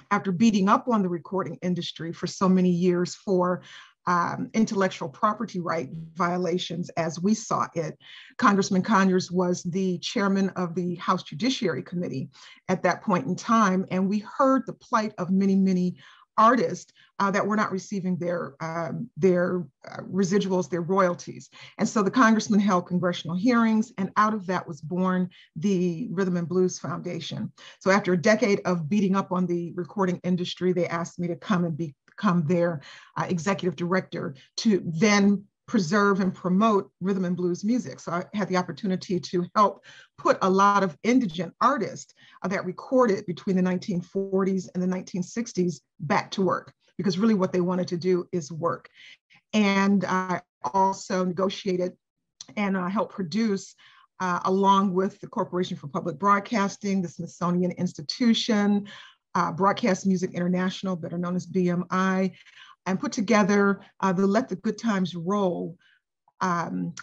after beating up on the recording industry for so many years for intellectual property right violations as we saw it, Congressman Conyers was the chairman of the House Judiciary Committee at that point in time. And we heard the plight of many, many artists that were not receiving their residuals, their royalties. And so the congressman held congressional hearings, and out of that was born the Rhythm and Blues Foundation. So after a decade of beating up on the recording industry, they asked me to come and become their executive director to then preserve and promote rhythm and blues music. So I had the opportunity to help put a lot of indigent artists that recorded between the 1940s and the 1960s back to work, because really what they wanted to do is work. And I also negotiated and helped produce along with the Corporation for Public Broadcasting, the Smithsonian Institution, Broadcast Music International, better known as BMI, and put together the Let the Good Times Roll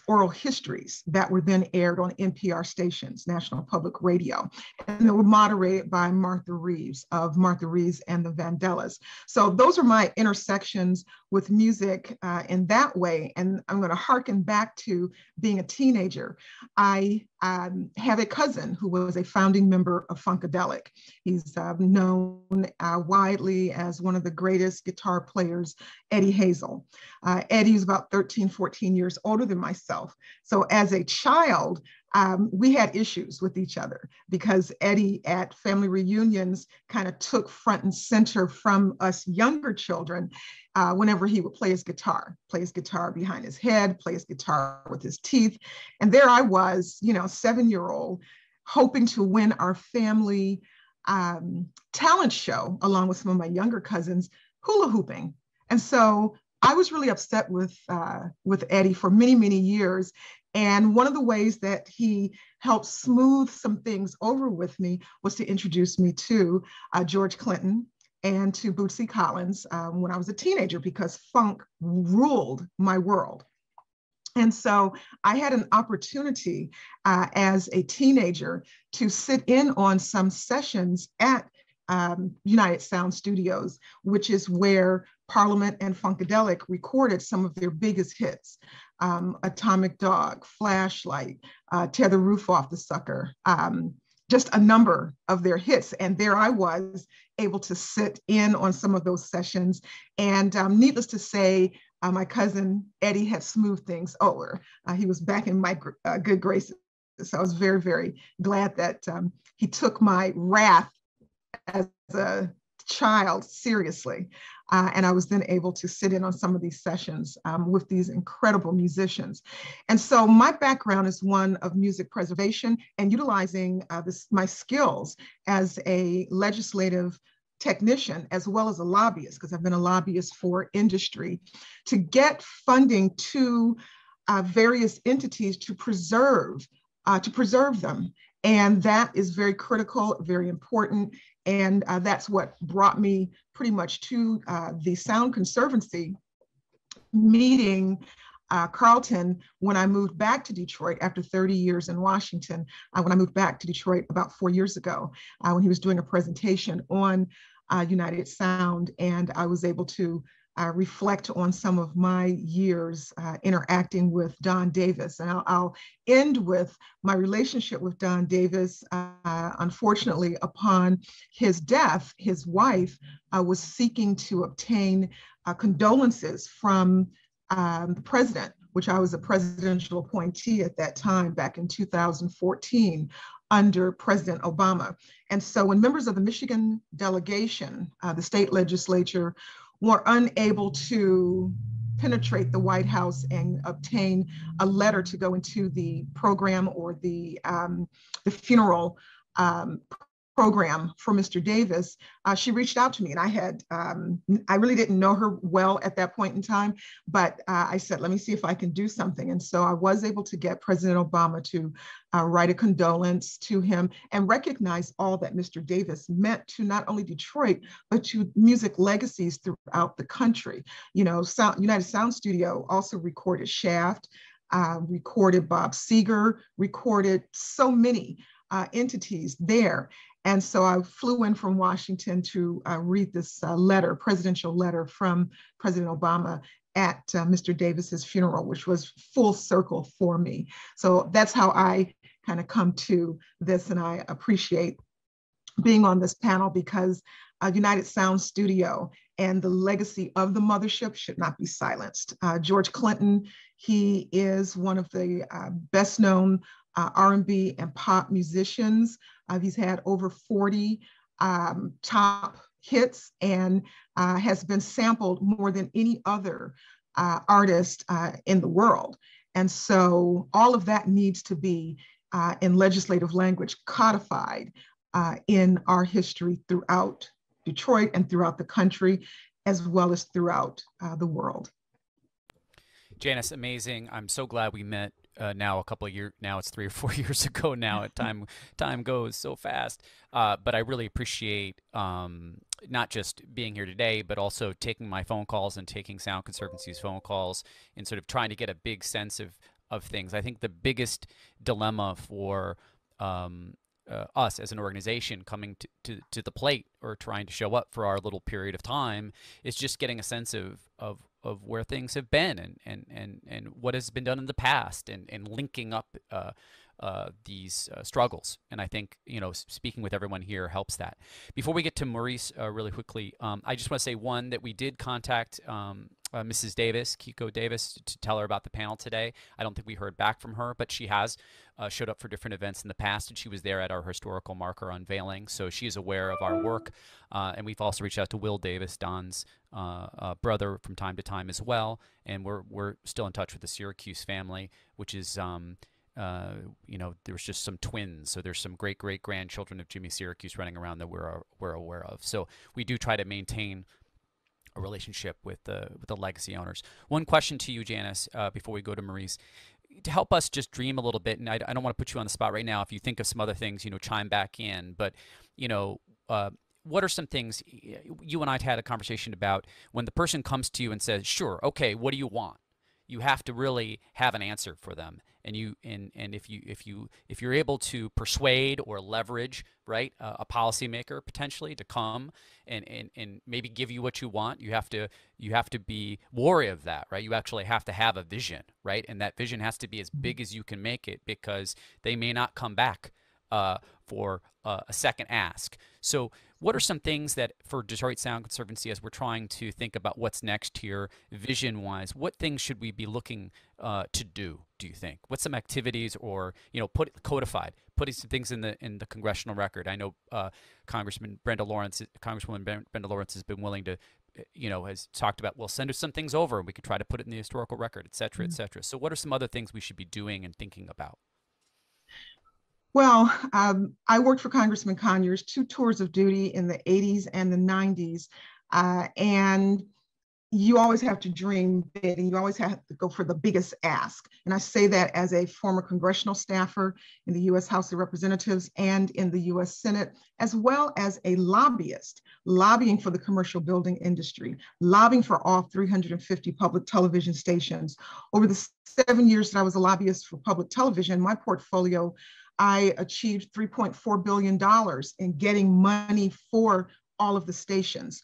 oral histories that were then aired on NPR stations, National Public Radio. And they were moderated by Martha Reeves of Martha Reeves and the Vandellas. So those are my intersections with music in that way. And I'm going to harken back to being a teenager. I have a cousin who was a founding member of Funkadelic. He's known widely as one of the greatest guitar players, Eddie Hazel. Eddie is about 13, 14 years older than myself. So as a child, we had issues with each other because Eddie at family reunions kind of took front and center from us younger children whenever he would play his guitar behind his head, play his guitar with his teeth. And there I was, 7-year-old, hoping to win our family talent show along with some of my younger cousins, hula hooping. And so I was really upset with Eddie for many, many years. And one of the ways that he helped smooth some things over with me was to introduce me to George Clinton and to Bootsy Collins when I was a teenager, because funk ruled my world. And so I had an opportunity as a teenager to sit in on some sessions at United Sound Studios, which is where Parliament and Funkadelic recorded some of their biggest hits. Atomic Dog, Flashlight, Tear the Roof Off the Sucker, just a number of their hits. And there I was able to sit in on some of those sessions. And needless to say, my cousin Eddie had smoothed things over. He was back in my good graces. So I was very, very glad that he took my wrath as a child seriously. And I was then able to sit in on some of these sessions with these incredible musicians. And so my background is one of music preservation and utilizing my skills as a legislative technician, as well as a lobbyist, because I've been a lobbyist for industry, to get funding to various entities to preserve them. And that is very critical, very important. And that's what brought me pretty much to the Sound Conservancy meeting Carleton when I moved back to Detroit after 30 years in Washington. When I moved back to Detroit about 4 years ago, when he was doing a presentation on United Sound, and I was able to reflect on some of my years interacting with Don Davis. And I'll end with my relationship with Don Davis. Unfortunately, upon his death, his wife was seeking to obtain condolences from the president, which I was a presidential appointee at that time back in 2014 under President Obama. And so when members of the Michigan delegation, the state legislature, were unable to penetrate the White House and obtain a letter to go into the program or the funeral program for Mr. Davis, she reached out to me, and I really didn't know her well at that point in time, but I said, let me see if I can do something. And so I was able to get President Obama to write a condolence to him and recognize all that Mr. Davis meant to not only Detroit, but to music legacies throughout the country. You know, United Sound Studio also recorded Shaft, recorded Bob Seger, recorded so many entities there. And so I flew in from Washington to read this letter, presidential letter from President Obama at Mr. Davis's funeral, which was full circle for me. So that's how I kind of come to this, and I appreciate being on this panel because United Sound Studio and the legacy of the Mothership should not be silenced. George Clinton, he is one of the best known R&B and pop musicians. He's had over 40 top hits and has been sampled more than any other artist in the world. And so all of that needs to be in legislative language codified in our history throughout Detroit and throughout the country, as well as throughout the world. Janis, amazing. I'm so glad we met now a couple of years, now it's 3 or 4 years ago now. Time goes so fast. But I really appreciate not just being here today, but also taking my phone calls and taking Sound Conservancy's phone calls and sort of trying to get a big sense of things. I think the biggest dilemma for us as an organization coming to the plate or trying to show up for our little period of time is just getting a sense of where things have been and what has been done in the past and linking up these struggles. And I think, you know, speaking with everyone here helps that. Before we get to Maurice really quickly, I just want to say, one, that we did contact Mrs. Davis, Kiko Davis, to tell her about the panel today. I don't think we heard back from her, but she has showed up for different events in the past, and she was there at our historical marker unveiling, so she is aware of our work. And we've also reached out to Will Davis, Don's brother, from time to time as well, and we're still in touch with the Syracuse family, which is you know, there's just some twins, so there's some great-great-grandchildren of Jimmy Syracuse running around that we're aware of. So we do try to maintain a relationship with the legacy owners. One question to you, Janis, before we go to Maurice, to help us just dream a little bit, and I don't want to put you on the spot right now. If you think of some other things, you know, chime back in. But, you know, what are some things you and I had a conversation about when the person comes to you and says, sure, okay, what do you want? You have to really have an answer for them. And if you're able to persuade or leverage, right, a policymaker potentially to come and maybe give you what you want, you have to be wary of that, right? You actually have to have a vision, right? And that vision has to be as big as you can make it, because they may not come back for a second ask. So what are some things that for Detroit Sound Conservancy, as we're trying to think about what's next here vision-wise, what things should we be looking to do you think? What's some activities, or, you know, putting some things in the congressional record? I know Congresswoman Brenda Lawrence has been willing to, you know, has talked about, well, send us some things over and we could try to put it in the historical record, et cetera, et cetera. So what are some other things we should be doing and thinking about? Well, I worked for Congressman Conyers 2 tours of duty in the 80s and the 90s. And you always have to dream big, and you always have to go for the biggest ask. And I say that as a former congressional staffer in the U.S. House of Representatives and in the U.S. Senate, as well as a lobbyist, lobbying for the commercial building industry, lobbying for all 350 public television stations. Over the 7 years that I was a lobbyist for public television, my portfolio, I achieved $3.4 billion in getting money for all of the stations,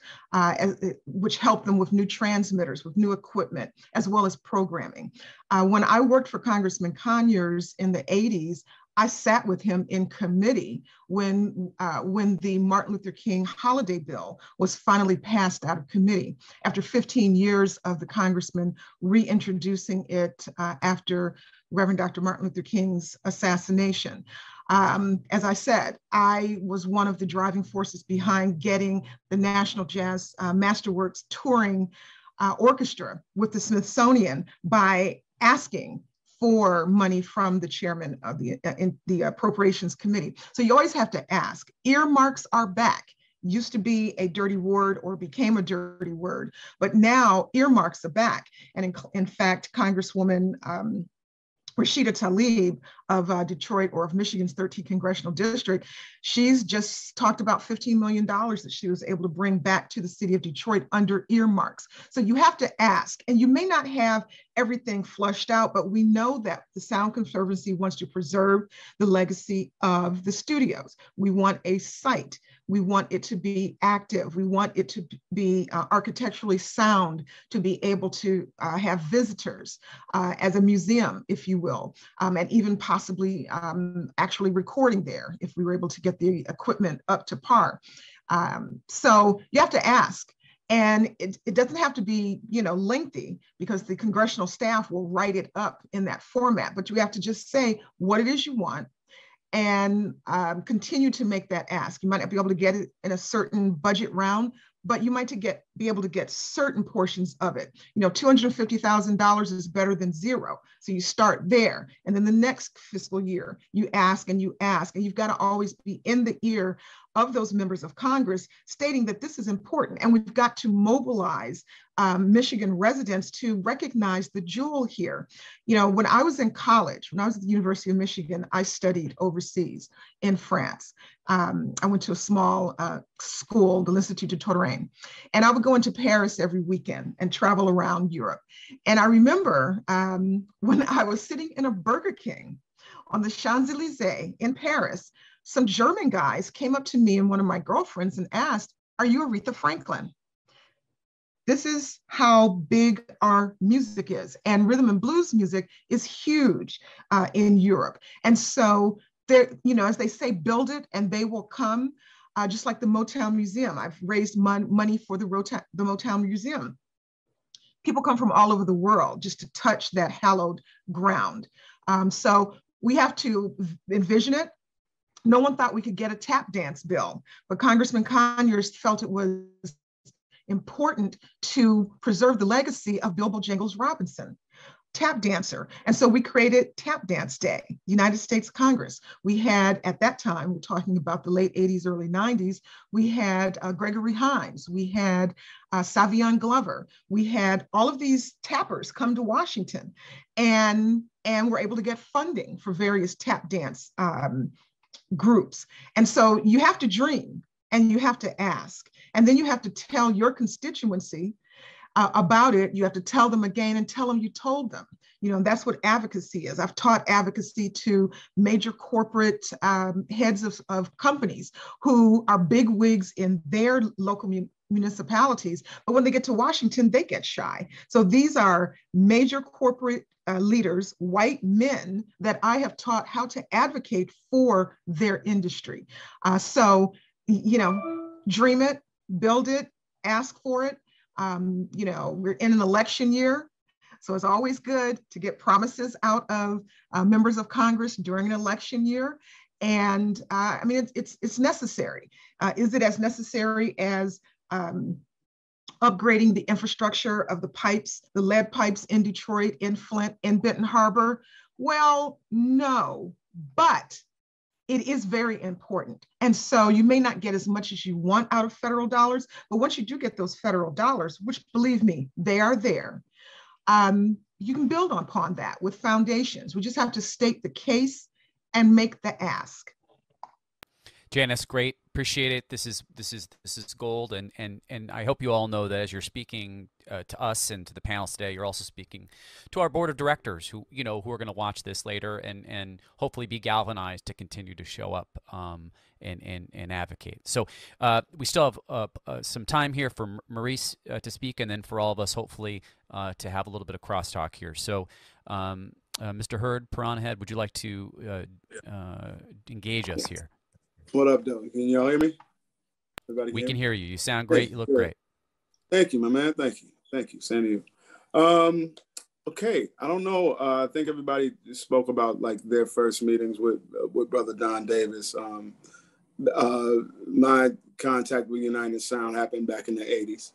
which helped them with new transmitters, with new equipment, as well as programming. When I worked for Congressman Conyers in the 80s, I sat with him in committee when the Martin Luther King holiday bill was finally passed out of committee after 15 years of the congressman reintroducing it after Reverend Dr. Martin Luther King's assassination. As I said, I was one of the driving forces behind getting the National Jazz Masterworks touring orchestra with the Smithsonian by asking for money from the chairman of the Appropriations Committee. So you always have to ask. Earmarks are back. Used to be a dirty word or became a dirty word, but now earmarks are back. And in fact, Congresswoman Rashida Tlaib of Detroit, or of Michigan's 13th Congressional District, she's just talked about $15 million that she was able to bring back to the city of Detroit under earmarks. So you have to ask, and you may not have everything flushed out, but we know that the Sound Conservancy wants to preserve the legacy of the studios. We want a site. We want it to be active. We want it to be architecturally sound, to be able to have visitors as a museum, if you will, and even possibly actually recording there if we were able to get the equipment up to par. So you have to ask. And it doesn't have to be, lengthy, because the congressional staff will write it up in that format, but you have to just say what it is you want and continue to make that ask. You might not be able to get it in a certain budget round, but you might be able to get certain portions of it. $250,000 is better than zero. So you start there. And then the next fiscal year, you ask, and you've got to always be in the ear of those members of Congress stating that this is important. And we've got to mobilize Michigan residents to recognize the jewel here. When I was in college, when I was at the University of Michigan, I studied overseas in France. I went to a small school, the L'Institut de Touraine, and I would go into Paris every weekend and travel around Europe. And I remember when I was sitting in a Burger King on the Champs-Élysées in Paris, some German guys came up to me and one of my girlfriends and asked, "Are you Aretha Franklin?" This is how big our music is. And rhythm and blues music is huge in Europe. And so there, as they say, build it and they will come, just like the Motown Museum. I've raised money for the Motown Museum. People come from all over the world just to touch that hallowed ground. So we have to envision it. No one thought we could get a tap dance bill, but Congressman Conyers felt it was important to preserve the legacy of Bilbo Jangles Robinson, tap dancer. And so we created Tap Dance Day, United States Congress. We had, at that time, we're talking about the late 80s, early 90s, we had Gregory Hines, we had Savion Glover, we had all of these tappers come to Washington, and we're able to get funding for various tap dance groups. And so you have to dream and you have to ask. And then you have to tell your constituency about it. You have to tell them again and tell them you told them. That's what advocacy is. I've taught advocacy to major corporate heads of companies who are big wigs in their local municipalities, but when they get to Washington, they get shy. So these are major corporate leaders, white men, that I have taught how to advocate for their industry. So, dream it, build it, ask for it. We're in an election year, so it's always good to get promises out of members of Congress during an election year. And it's necessary. Is it as necessary as upgrading the infrastructure of the pipes, the lead pipes in Detroit, in Flint, in Benton Harbor? Well, no, but it is very important. And so you may not get as much as you want out of federal dollars, but once you do get those federal dollars, which, believe me, they are there, you can build upon that with foundations. We just have to state the case and make the ask. Janis, great appreciate it. This is gold, and I hope you all know that as you're speaking to us and to the panels today, you're also speaking to our board of directors who are going to watch this later and hopefully be galvanized to continue to show up and advocate. So we still have some time here for Maurice to speak, and then for all of us hopefully to have a little bit of crosstalk here. So. Mr. Hurd, Pirahnahead, would you like to engage us here? What up, though? Can y'all hear me? Everybody we can hear you. You sound great. You look great. Thank you, my man. Thank you. Thank you. Same to you. Okay. I don't know. I think everybody spoke about like their first meetings with Brother Don Davis. My contact with United Sound happened back in the 80s.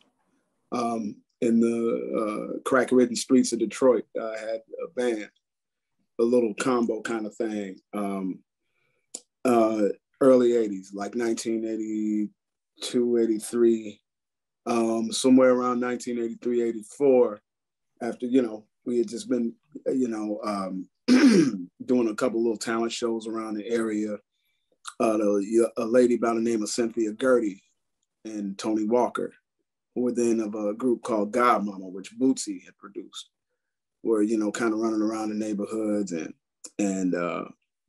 In the crack-ridden streets of Detroit. I had a band, a little combo kind of thing. Early 80s, like 1982, 83, somewhere around 1983, 84, after, we had just been, doing a couple little talent shows around the area. A lady by the name of Cynthia Gertie and Tony Walker, who were then of a group called Godmama, which Bootsy had produced, were, kind of running around the neighborhoods and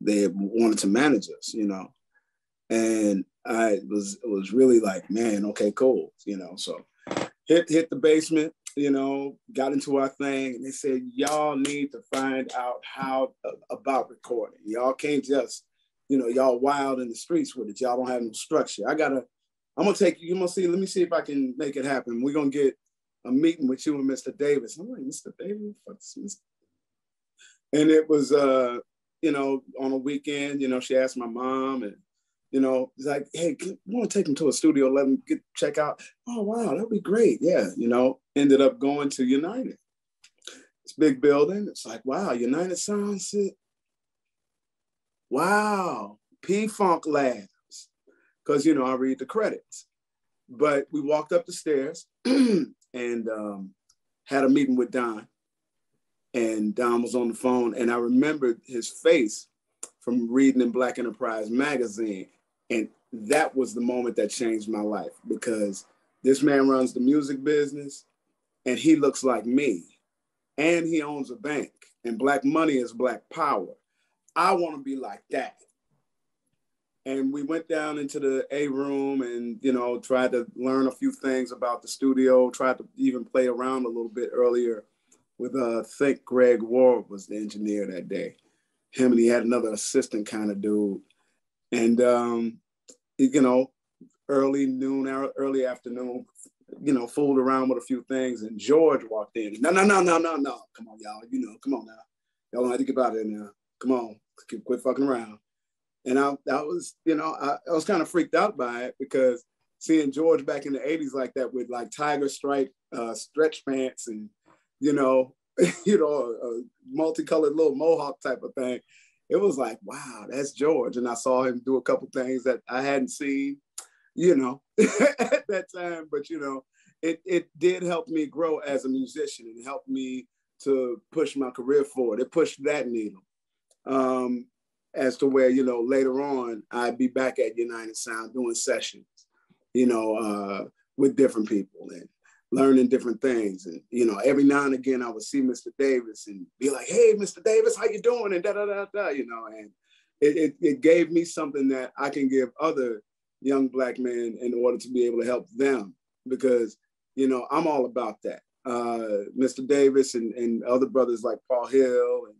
they wanted to manage us, and I was really like, man, okay, cool, so hit the basement, got into our thing, and they said, y'all need to find out how about recording. Y'all can't just, y'all wild in the streets with it. Y'all don't have no structure. I'm gonna take you, let me see if I can make it happen. We're gonna get a meeting with you and Mr. Davis. I'm like, Mr. Davis? And it was, on a weekend, she asked my mom and, it's like, hey, I want to take him to a studio, let him check out. Oh, wow, that'd be great. Yeah, ended up going to United. It's a big building. It's like, wow, United Sounds. Wow, P-Funk Labs. Because, I read the credits. But we walked up the stairs and had a meeting with Don. And Don was on the phone. And I remembered his face from reading in Black Enterprise magazine. And that was the moment that changed my life, because this man runs the music business and he looks like me. And he owns a bank. And black money is black power. I want to be like that. And we went down into the A room and, tried to learn a few things about the studio, tried to even play around a little bit earlier with, I think Greg Ward was the engineer that day. Him, and he had another assistant kind of dude. And, early noon, early afternoon, fooled around with a few things. And George walked in. No. Come on, y'all. Come on now. Y'all don't have to get out of there now. Come on, quit fucking around. And I was kind of freaked out by it, because seeing George back in the 80s like that with like tiger stripe stretch pants and, a multicolored little mohawk type of thing. It was like, wow, that's George. And I saw him do a couple things that I hadn't seen, at that time. But, it did help me grow as a musician and helped me to push my career forward. It pushed that needle. As to where, later on, I'd be back at United Sound doing sessions, with different people and learning different things. And, every now and again, I would see Mr. Davis and be like, hey, Mr. Davis, how you doing? And da-da-da-da, and it gave me something that I can give other young black men in order to be able to help them, because, I'm all about that. Mr. Davis and other brothers like Paul Hill and,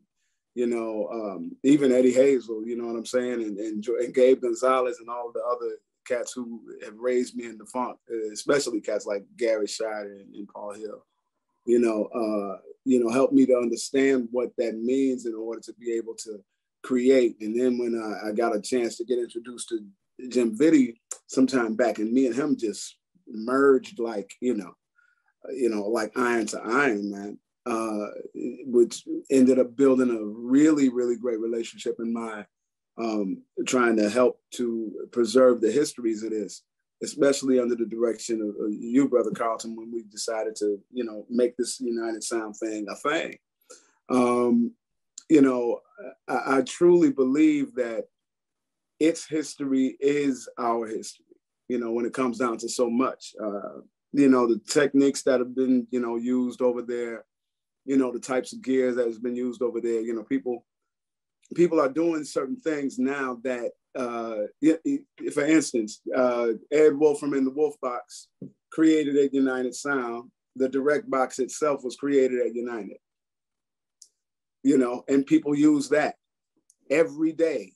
even Eddie Hazel, you know what I'm saying? And Gabe Gonzalez and all the other cats who have raised me in the funk, especially cats like Gary Scheider and Paul Hill, helped me to understand what that means in order to be able to create. And then when I got a chance to get introduced to Jim Vitti sometime back, and me and him just merged like, like iron to iron, man. Which ended up building a really, really great relationship in my trying to help to preserve the histories of this, especially under the direction of you, Brother Carleton, when we decided to, make this United Sound thing a thing. I truly believe that its history is our history, you know, when it comes down to so much. You know, the techniques that have been, you know, used over there, you know, the types of gears that has been used over there, you know, people are doing certain things now that, for instance, Ed Wolfram in the Wolf Box created at United Sound. The direct box itself was created at United, you know, and people use that every day,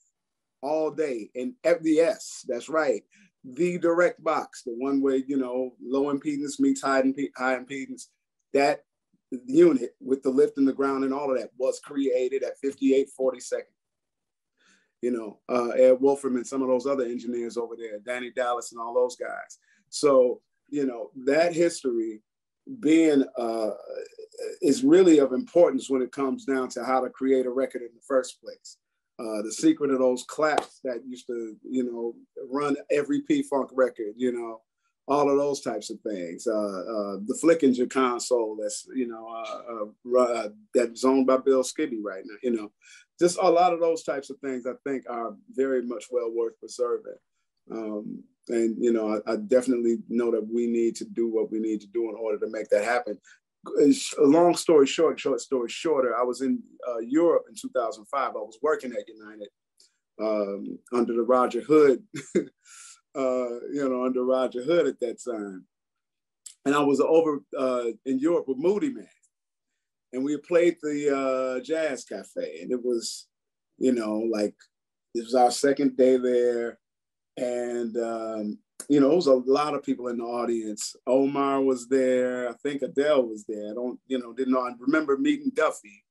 all day. And FDS, that's right. The direct box, the one where, you know, low impedance meets high impedance, that unit with the lift in the ground and all of that was created at 58/42. You know, Ed Wolfram and some of those other engineers over there, Danny Dallas and all those guys. So, you know, that history being is really of importance when it comes down to how to create a record in the first place. The secret of those claps that used to, you know, run every P-Funk record, you know, all of those types of things. The Flickinger console that's, you know, that's owned by Bill Skibby right now, you know. Just a lot of those types of things I think are very much well worth preserving. And, you know, I definitely know that we need to do what we need to do in order to make that happen. A long story short, short story shorter, I was in Europe in 2005. I was working at United under the Roger Hood, you know, under Roger Hood at that time. And I was over in Europe with Moody Man. And we played the Jazz Cafe. And it was, you know, like, it was our second day there. And, you know, it was a lot of people in the audience. Omar was there. I think Adele was there. Didn't know. I remember meeting Duffy.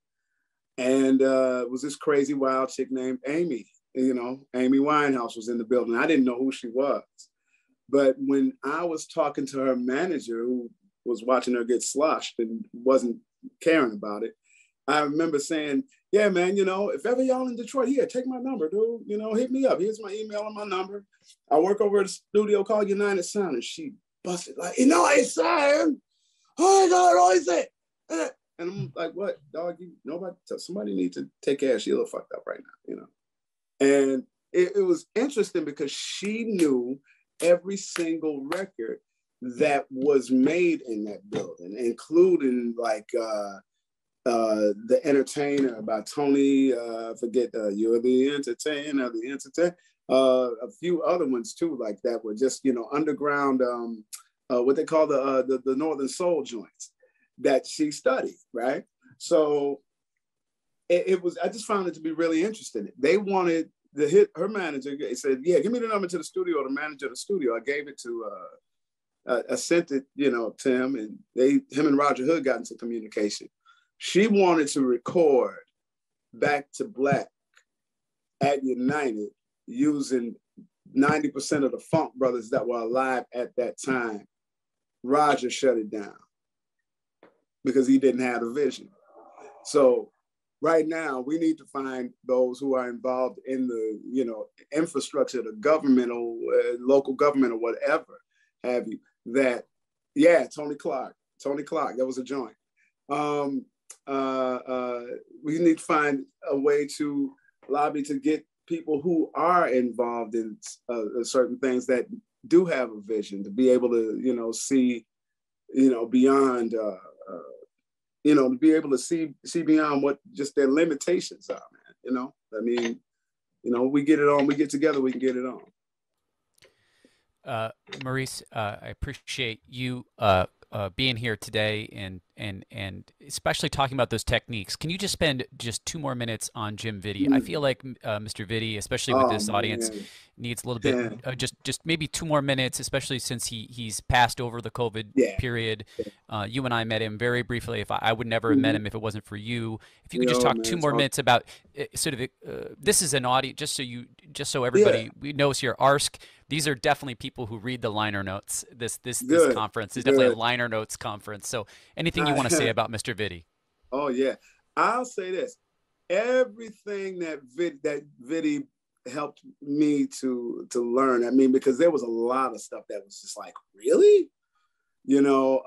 And it was this crazy wild chick named Amy. You know, Amy Winehouse was in the building. I didn't know who she was. But when I was talking to her manager, who was watching her get sloshed and wasn't caring about it, I remember saying, yeah, man, you know, if ever y'all in Detroit, here, take my number, dude. You know, hit me up. Here's my email and my number. I work over at a studio called United Sound. And she busted like, United Sound? Oh, my God, what is it? And I'm like, what, dog? Somebody needs to take care of. She's a little fucked up right now, you know? And it was interesting because she knew every single record that was made in that building, including like The Entertainer by Tony, forget You're the Entertainer, the Entertainer. A few other ones too, like that were just, you know, underground, what they call the Northern Soul joints that she studied, right? So it was, I just found it to be really interesting. They wanted her manager said, yeah, give me the number to the studio, the manager of the studio. I gave it to, I sent it, you know, to him, and him and Roger Hood got into communication. She wanted to record Back to Black at United using 90% of the funk brothers that were alive at that time. Roger shut it down because he didn't have a vision. So right now, we need to find those who are involved in the, you know, infrastructure, the governmental, local government or whatever have you, that, yeah, Tony Clark, that was a joint. We need to find a way to lobby to get people who are involved in certain things that do have a vision to be able to, you know, see, you know, beyond, you know, to be able to see beyond what just their limitations are, man. You know, I mean, you know, we get it on, we get together, we can get it on. Maurice, I appreciate you being here today and especially talking about those techniques. Can you just spend just 2 more minutes on Jim Vitti? I feel like Mr. Vitti, especially with this audience, needs a little bit, just maybe 2 more minutes, especially since he's passed over the COVID period. You and I met him very briefly. I would never have met him if it wasn't for you. If you could just talk 2 more minutes about sort of this is an audience, just so everybody knows here, ARSC. These are definitely people who read the liner notes. This conference is definitely a liner notes conference. So anything you want to say about Mr. Vitti? Oh yeah, I'll say this: everything that Vitti helped me to learn. I mean, because there was a lot of stuff that was just like, really, you know,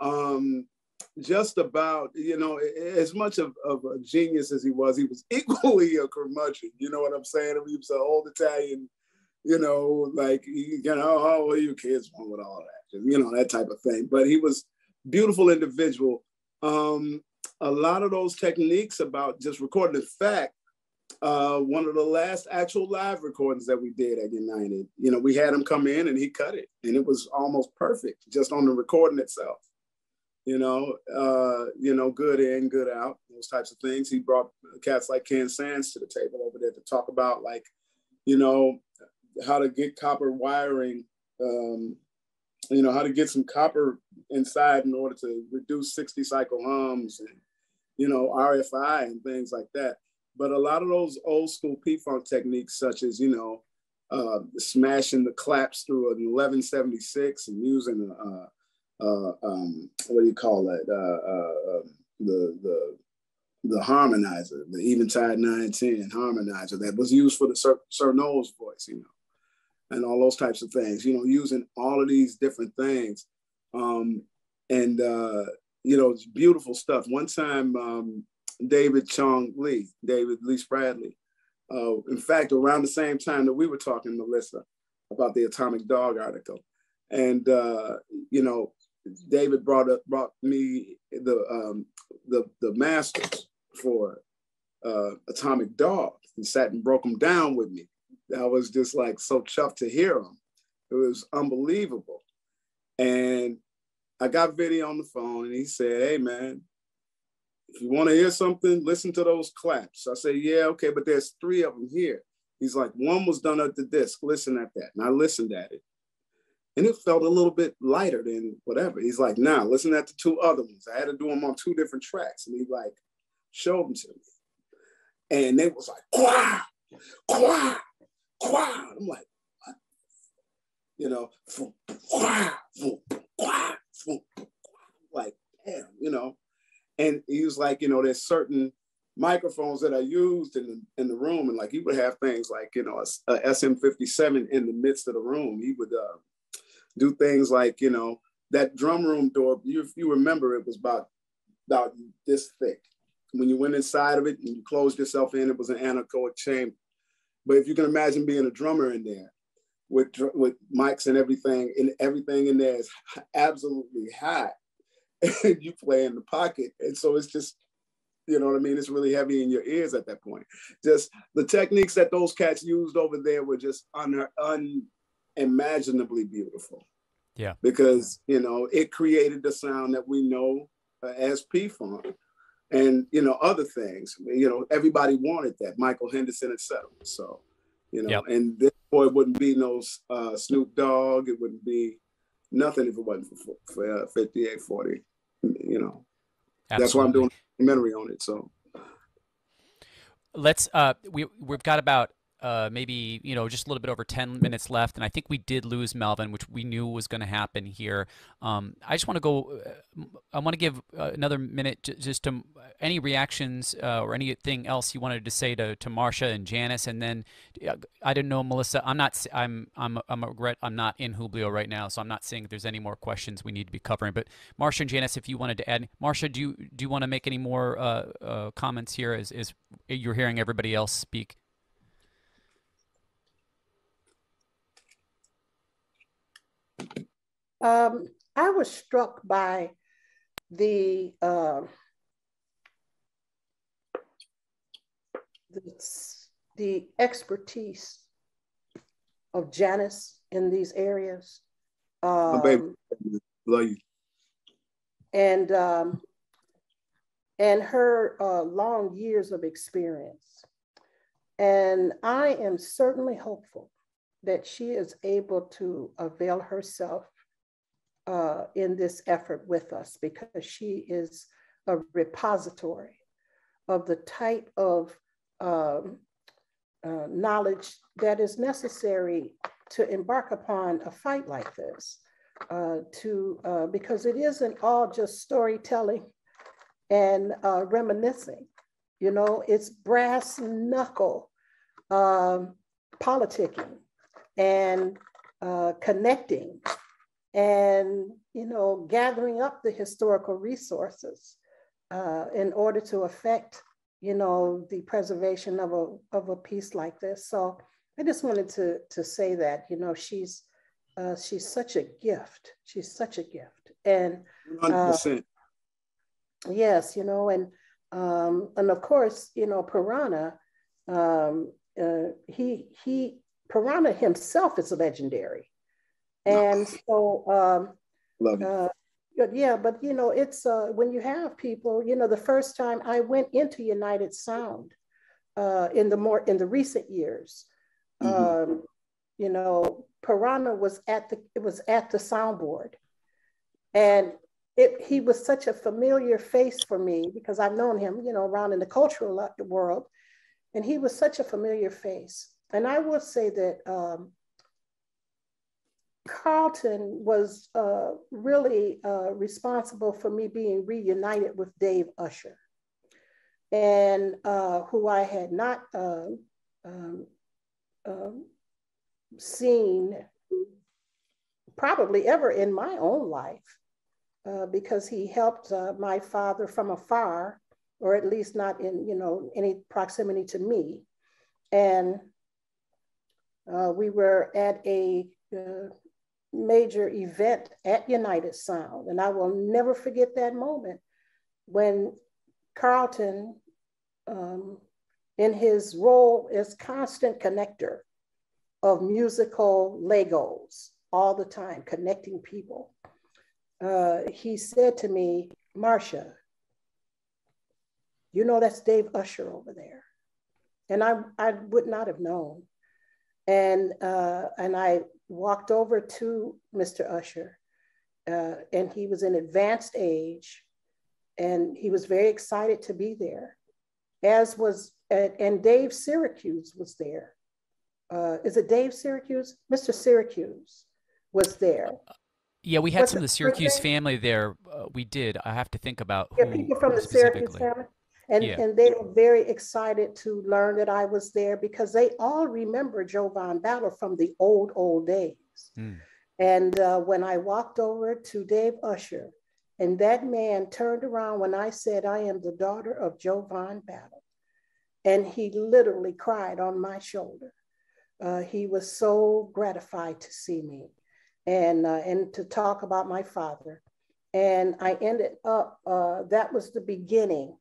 just about, you know, as much of a genius as he was equally a curmudgeon. You know what I'm saying? He was an old Italian, you know, like, you know, oh, what you kids want with all that, you know, that type of thing. But he was a beautiful individual. A lot of those techniques about just recording. In fact, one of the last actual live recordings that we did at United, you know, we had him come in and he cut it, and it was almost perfect just on the recording itself. You know, good in, good out, those types of things. He brought cats like Ken Sands to the table over there to talk about, like, you know, how to get copper wiring, you know, how to get some copper inside in order to reduce 60 cycle hums and, you know, RFI and things like that. But a lot of those old school P-Funk techniques, such as, you know, smashing the claps through an 1176 and using what do you call that? The harmonizer, the Eventide 910 harmonizer that was used for the Sir Noel's voice, you know, and all those types of things, you know, using all of these different things. You know, it's beautiful stuff. One time, David Lee Spradley, in fact, around the same time that we were talking, Melissa, about the Atomic Dog article. And, you know, David brought me the masters for Atomic Dog. He sat and broke them down with me. I was just like so chuffed to hear them. It was unbelievable. And I got Vinny on the phone and he said, hey man, if you want to hear something, listen to those claps. I said, yeah, okay, but there's 3 of them here. He's like, one was done at the disc, listen at that. And I listened at it. And it felt a little bit lighter than whatever. He's like, nah, listen at the 2 other ones. I had to do them on 2 different tracks. And he like showed them to me. And they was like, quah, quah, quah. I'm like, what? You know, quah, quah, like, damn, you know. And he was like, you know, there's certain microphones that are used in the room. And like, he would have things like, you know, a SM57 in the midst of the room. He would do things like, you know, that drum room door, if you remember, it was about this thick. When you went inside of it and you closed yourself in, it was an anechoic chamber. But if you can imagine being a drummer in there with mics and everything in there is absolutely high. And you play in the pocket. And so it's just, you know what I mean? It's really heavy in your ears at that point. Just the techniques that those cats used over there were just unimaginably beautiful. Yeah. Because, you know, it created the sound that we know as P-Funk and, you know, other things. You know, everybody wanted that. Michael Henderson, etc. So, you know, yep. And this boy wouldn't be no Snoop Dogg. It wouldn't be nothing if it wasn't for 5840. You know, absolutely. That's why I'm doing a documentary on it. So let's we've got about maybe, you know, just a little bit over 10 minutes left, and I think we did lose Melvin, which we knew was going to happen here. I just want to go. I want to give another minute just to any reactions or anything else you wanted to say to Marsha and Janis, and then I didn't know, Melissa. I'm a regret. I'm not in Hublio right now, so I'm not seeing if there's any more questions we need to be covering. But Marsha and Janis, if you wanted to add, Marsha, do you want to make any more comments here as you're hearing everybody else speak? I was struck by the expertise of Janis in these areas. Baby, love you. And her long years of experience. And I am certainly hopeful that she is able to avail herself in this effort with us, because she is a repository of the type of knowledge that is necessary to embark upon a fight like this, because it isn't all just storytelling and reminiscing. You know, it's brass knuckle politicking and connecting and, you know, gathering up the historical resources in order to affect, you know, the preservation of a piece like this. So I just wanted to say that, you know, she's such a gift. She's such a gift. And 100%. Yes, you know, and of course, you know, Pirahnahead, Pirahnahead himself is legendary. And so, Love it. yeah, but you know, it's when you have people, you know, the first time I went into United Sound in the recent years, you know, Pirahnahead was at the soundboard, and he was such a familiar face for me because I've known him, you know, around in the cultural world, and he was such a familiar face. And I will say that Carleton was really responsible for me being reunited with Dave Usher, and who I had not seen probably ever in my own life, because he helped my father from afar, or at least not in, you know, any proximity to me. And we were at a major event at United Sound, and I will never forget that moment when Carleton, in his role as constant connector of musical Legos all the time, connecting people, he said to me, "Marsha, you know that's Dave Usher over there." And I would not have known. And I walked over to Mr. Usher, and he was in advanced age, and he was very excited to be there, as was, and Dave Syracuse was there. Is it Dave Syracuse? Mr. Syracuse was there. Yeah, we had some of the Syracuse family there. We did. I have to think about who, people from the Syracuse family. And they were very excited to learn that I was there because they all remember Jovan Battle from the old days. And when I walked over to Dave Usher, and that man turned around when I said, "I am the daughter of Jovan Battle," and he literally cried on my shoulder. He was so gratified to see me and to talk about my father. And I ended up, that was the beginning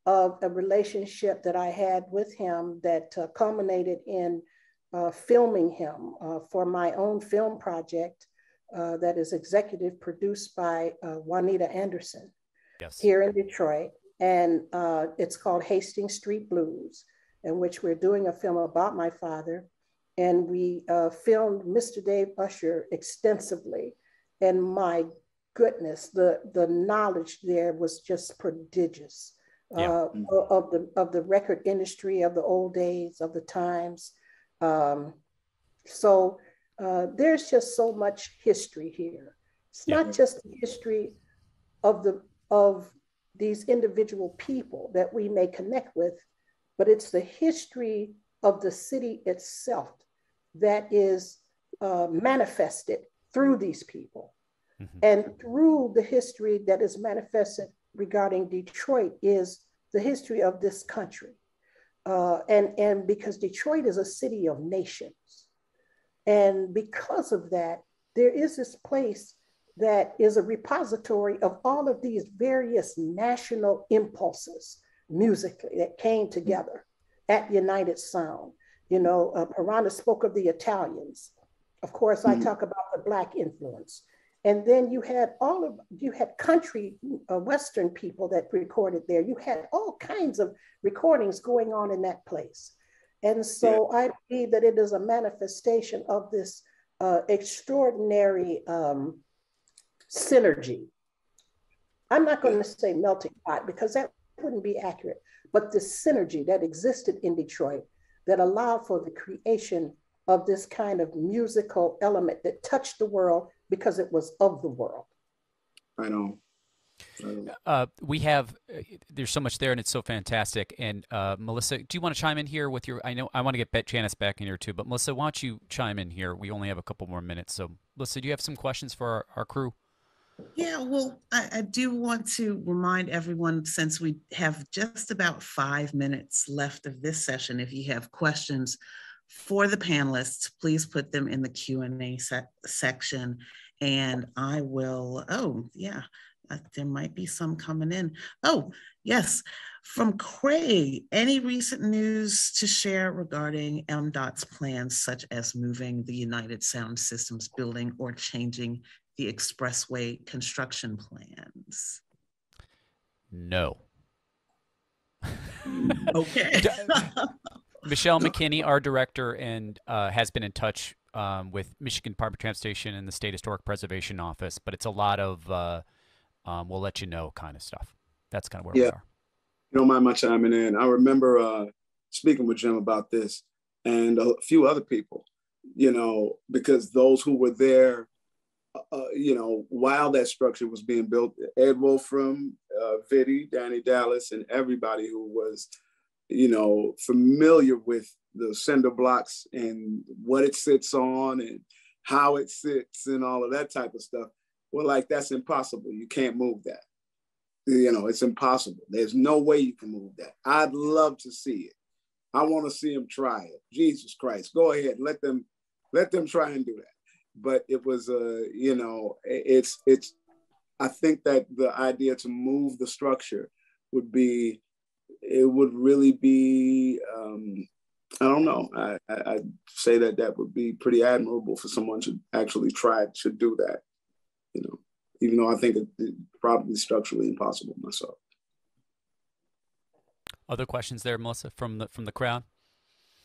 of a relationship that I had with him that culminated in filming him for my own film project that is executive produced by Juanita Anderson here in Detroit. And it's called Hastings Street Blues, in which we're doing a film about my father. And we filmed Mr. Dave Usher extensively. And my goodness, the knowledge there was just prodigious. Of the record industry of the old days, of the times. So there's just so much history here. It's not just the history of these individual people that we may connect with, but it's the history of the city itself that is manifested through these people. And through the history that is manifested regarding Detroit is the history of this country. And because Detroit is a city of nations. And because of that, there is this place that is a repository of all of these various national impulses musically that came together at United Sound. You know, Pirahnahead spoke of the Italians. Of course, I talk about the Black influence. And then you had country Western people that recorded there. You had all kinds of recordings going on in that place. And so I believe that it is a manifestation of this extraordinary synergy. I'm not going to say melting pot because that wouldn't be accurate, but the synergy that existed in Detroit that allowed for the creation of this kind of musical element that touched the world because it was of the world. I know. We have, there's so much there and it's so fantastic. And Melissa, do you want to chime in here with your, I know I want to get Janis back in here too, but Melissa, why don't you chime in here? We only have a couple more minutes. So Melissa, do you have some questions for our crew? Yeah, well, I do want to remind everyone, since we have just about 5 minutes left of this session, if you have questions for the panelists, please put them in the Q&A section, and I will, oh yeah, there might be some coming in. Oh, yes, from Craig, any recent news to share regarding MDOT's plans, such as moving the United Sound Systems building or changing the expressway construction plans? No. Okay. Michelle McKinney, our director, and has been in touch with Michigan Department of Transportation and the State Historic Preservation Office, but it's a lot of we'll let you know kind of stuff. That's kind of where we are. You don't mind my chiming in. I remember speaking with Jim about this and a few other people, you know, because those who were there, you know, while that structure was being built, Ed Wolfram, Vitti, Danny Dallas, and everybody who was, you know, familiar with the cinder blocks and what it sits on and how it sits and all of that type of stuff. Well, like, that's impossible. You can't move that. You know, it's impossible. There's no way you can move that. I'd love to see it. I want to see them try it. Jesus Christ, go ahead. Let them try and do that. But it was, you know, it's, I think that the idea to move the structure would be, it would really be, I don't know. I'd say that would be pretty admirable for someone to actually try to do that, you know, even though I think it's probably structurally impossible myself. Other questions there, Melissa, from the crowd?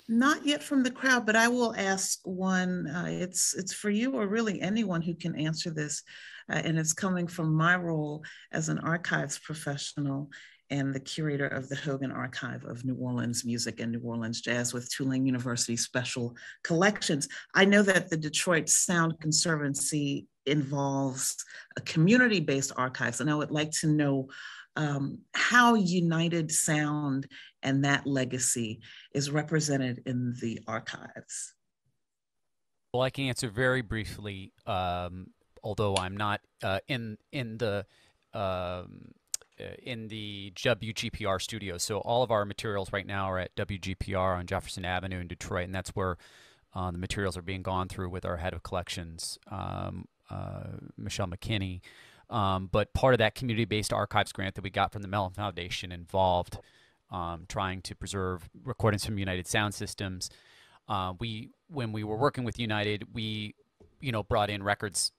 Not yet from the crowd, but I will ask one. It's for you, or really anyone who can answer this, and it's coming from my role as an archives professional and the curator of the Hogan Archive of New Orleans Music and New Orleans Jazz with Tulane University Special Collections. I know that the Detroit Sound Conservancy involves a community-based archives, and I would like to know how United Sound and that legacy is represented in the archives. Well, I can answer very briefly, although I'm not in the WGPR studio. So all of our materials right now are at WGPR on Jefferson Avenue in Detroit, and that's where the materials are being gone through with our head of collections, Michelle McKinney. But part of that community-based archives grant that we got from the Mellon Foundation involved trying to preserve recordings from United Sound Systems. When we were working with United, we, brought in records,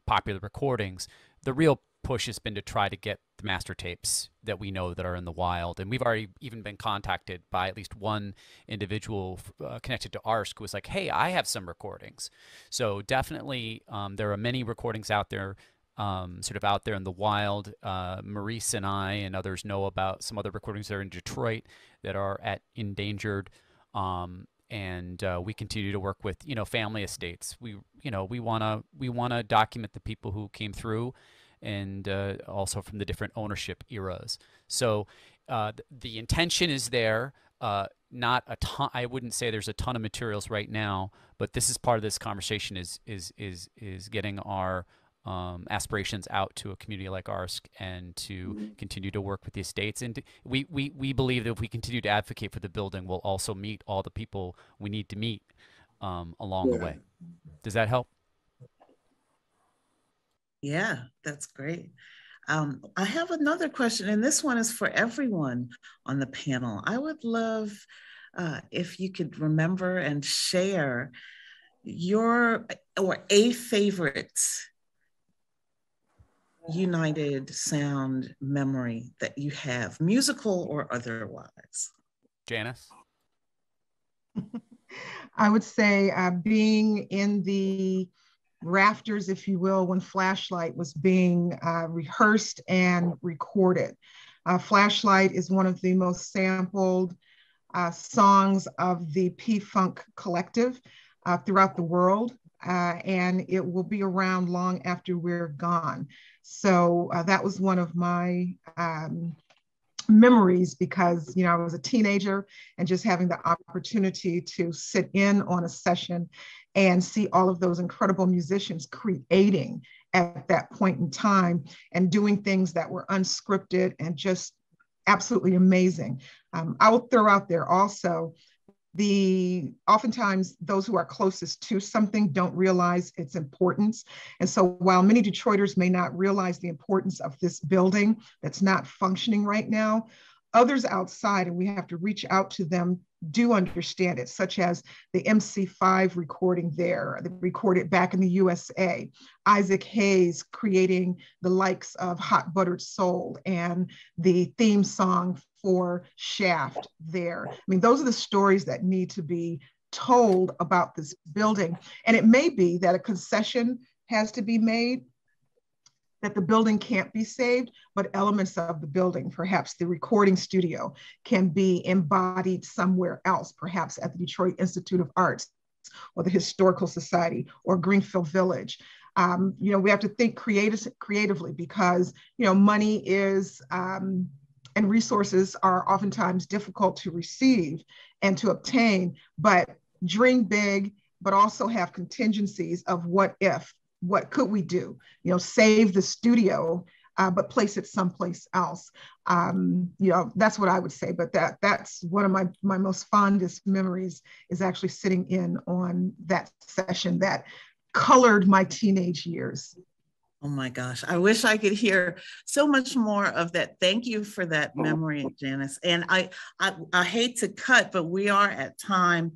popular recordings. The real push has been to try to get the master tapes that we know that are in the wild. And we've already even been contacted by at least one individual connected to ARSC who was like, hey, I have some recordings. So definitely there are many recordings out there, sort of out there in the wild. Maurice and I and others know about some other recordings that are in Detroit that are at endangered. And we continue to work with, family estates. We want to document the people who came through, and also from the different ownership eras. So the intention is there. Not a ton. I wouldn't say there's a ton of materials right now, but this is part of this conversation. Is getting our aspirations out to a community like ARSC, and to continue to work with the estates. And we believe that if we continue to advocate for the building, we'll also meet all the people we need to meet along the way. Does that help? Yeah, that's great. I have another question, and this one is for everyone on the panel. I would love if you could remember and share your or a favorite United Sound memory that you have, musical or otherwise. Janis? I would say being in the rafters, if you will, when Flashlight was being rehearsed and recorded. Flashlight is one of the most sampled songs of the P-Funk collective throughout the world, and it will be around long after we're gone. So that was one of my memories, because I was a teenager, and just having the opportunity to sit in on a session and see all of those incredible musicians creating at that point in time and doing things that were unscripted and just absolutely amazing. I will throw out there also oftentimes those who are closest to something don't realize its importance. And so while many Detroiters may not realize the importance of this building that's not functioning right now, others outside, and we have to reach out to them, do understand it, such as the MC5 recording there, recorded back in the USA, Isaac Hayes creating the likes of Hot Buttered Soul and the theme song for Shaft there. I mean, those are the stories that need to be told about this building. And it may be that a concession has to be made, that the building can't be saved, but elements of the building, perhaps the recording studio, can be embodied somewhere else, perhaps at the Detroit Institute of Arts or the Historical Society or Greenfield Village. We have to think creatively because, money is, and resources are oftentimes difficult to receive and to obtain, but dream big, but also have contingencies of what if. What could we do? Save the studio, but place it someplace else. That's what I would say. But that's one of my most fondest memories, is actually sitting in on that session that colored my teenage years. Oh my gosh, I wish I could hear so much more of that. Thank you for that memory, Janis. And I hate to cut, but we are at time.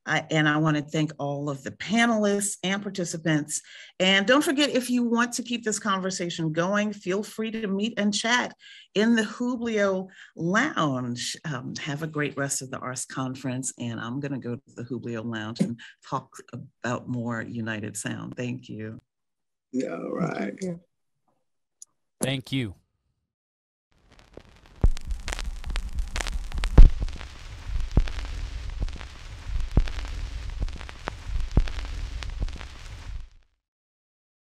And I want to thank all of the panelists and participants. And don't forget, if you want to keep this conversation going, feel free to meet and chat in the Hublio Lounge. Have a great rest of the ARSC conference. And I'm going to go to the Hublio Lounge and talk about more United Sound. Thank you. Yeah, all right. Thank you.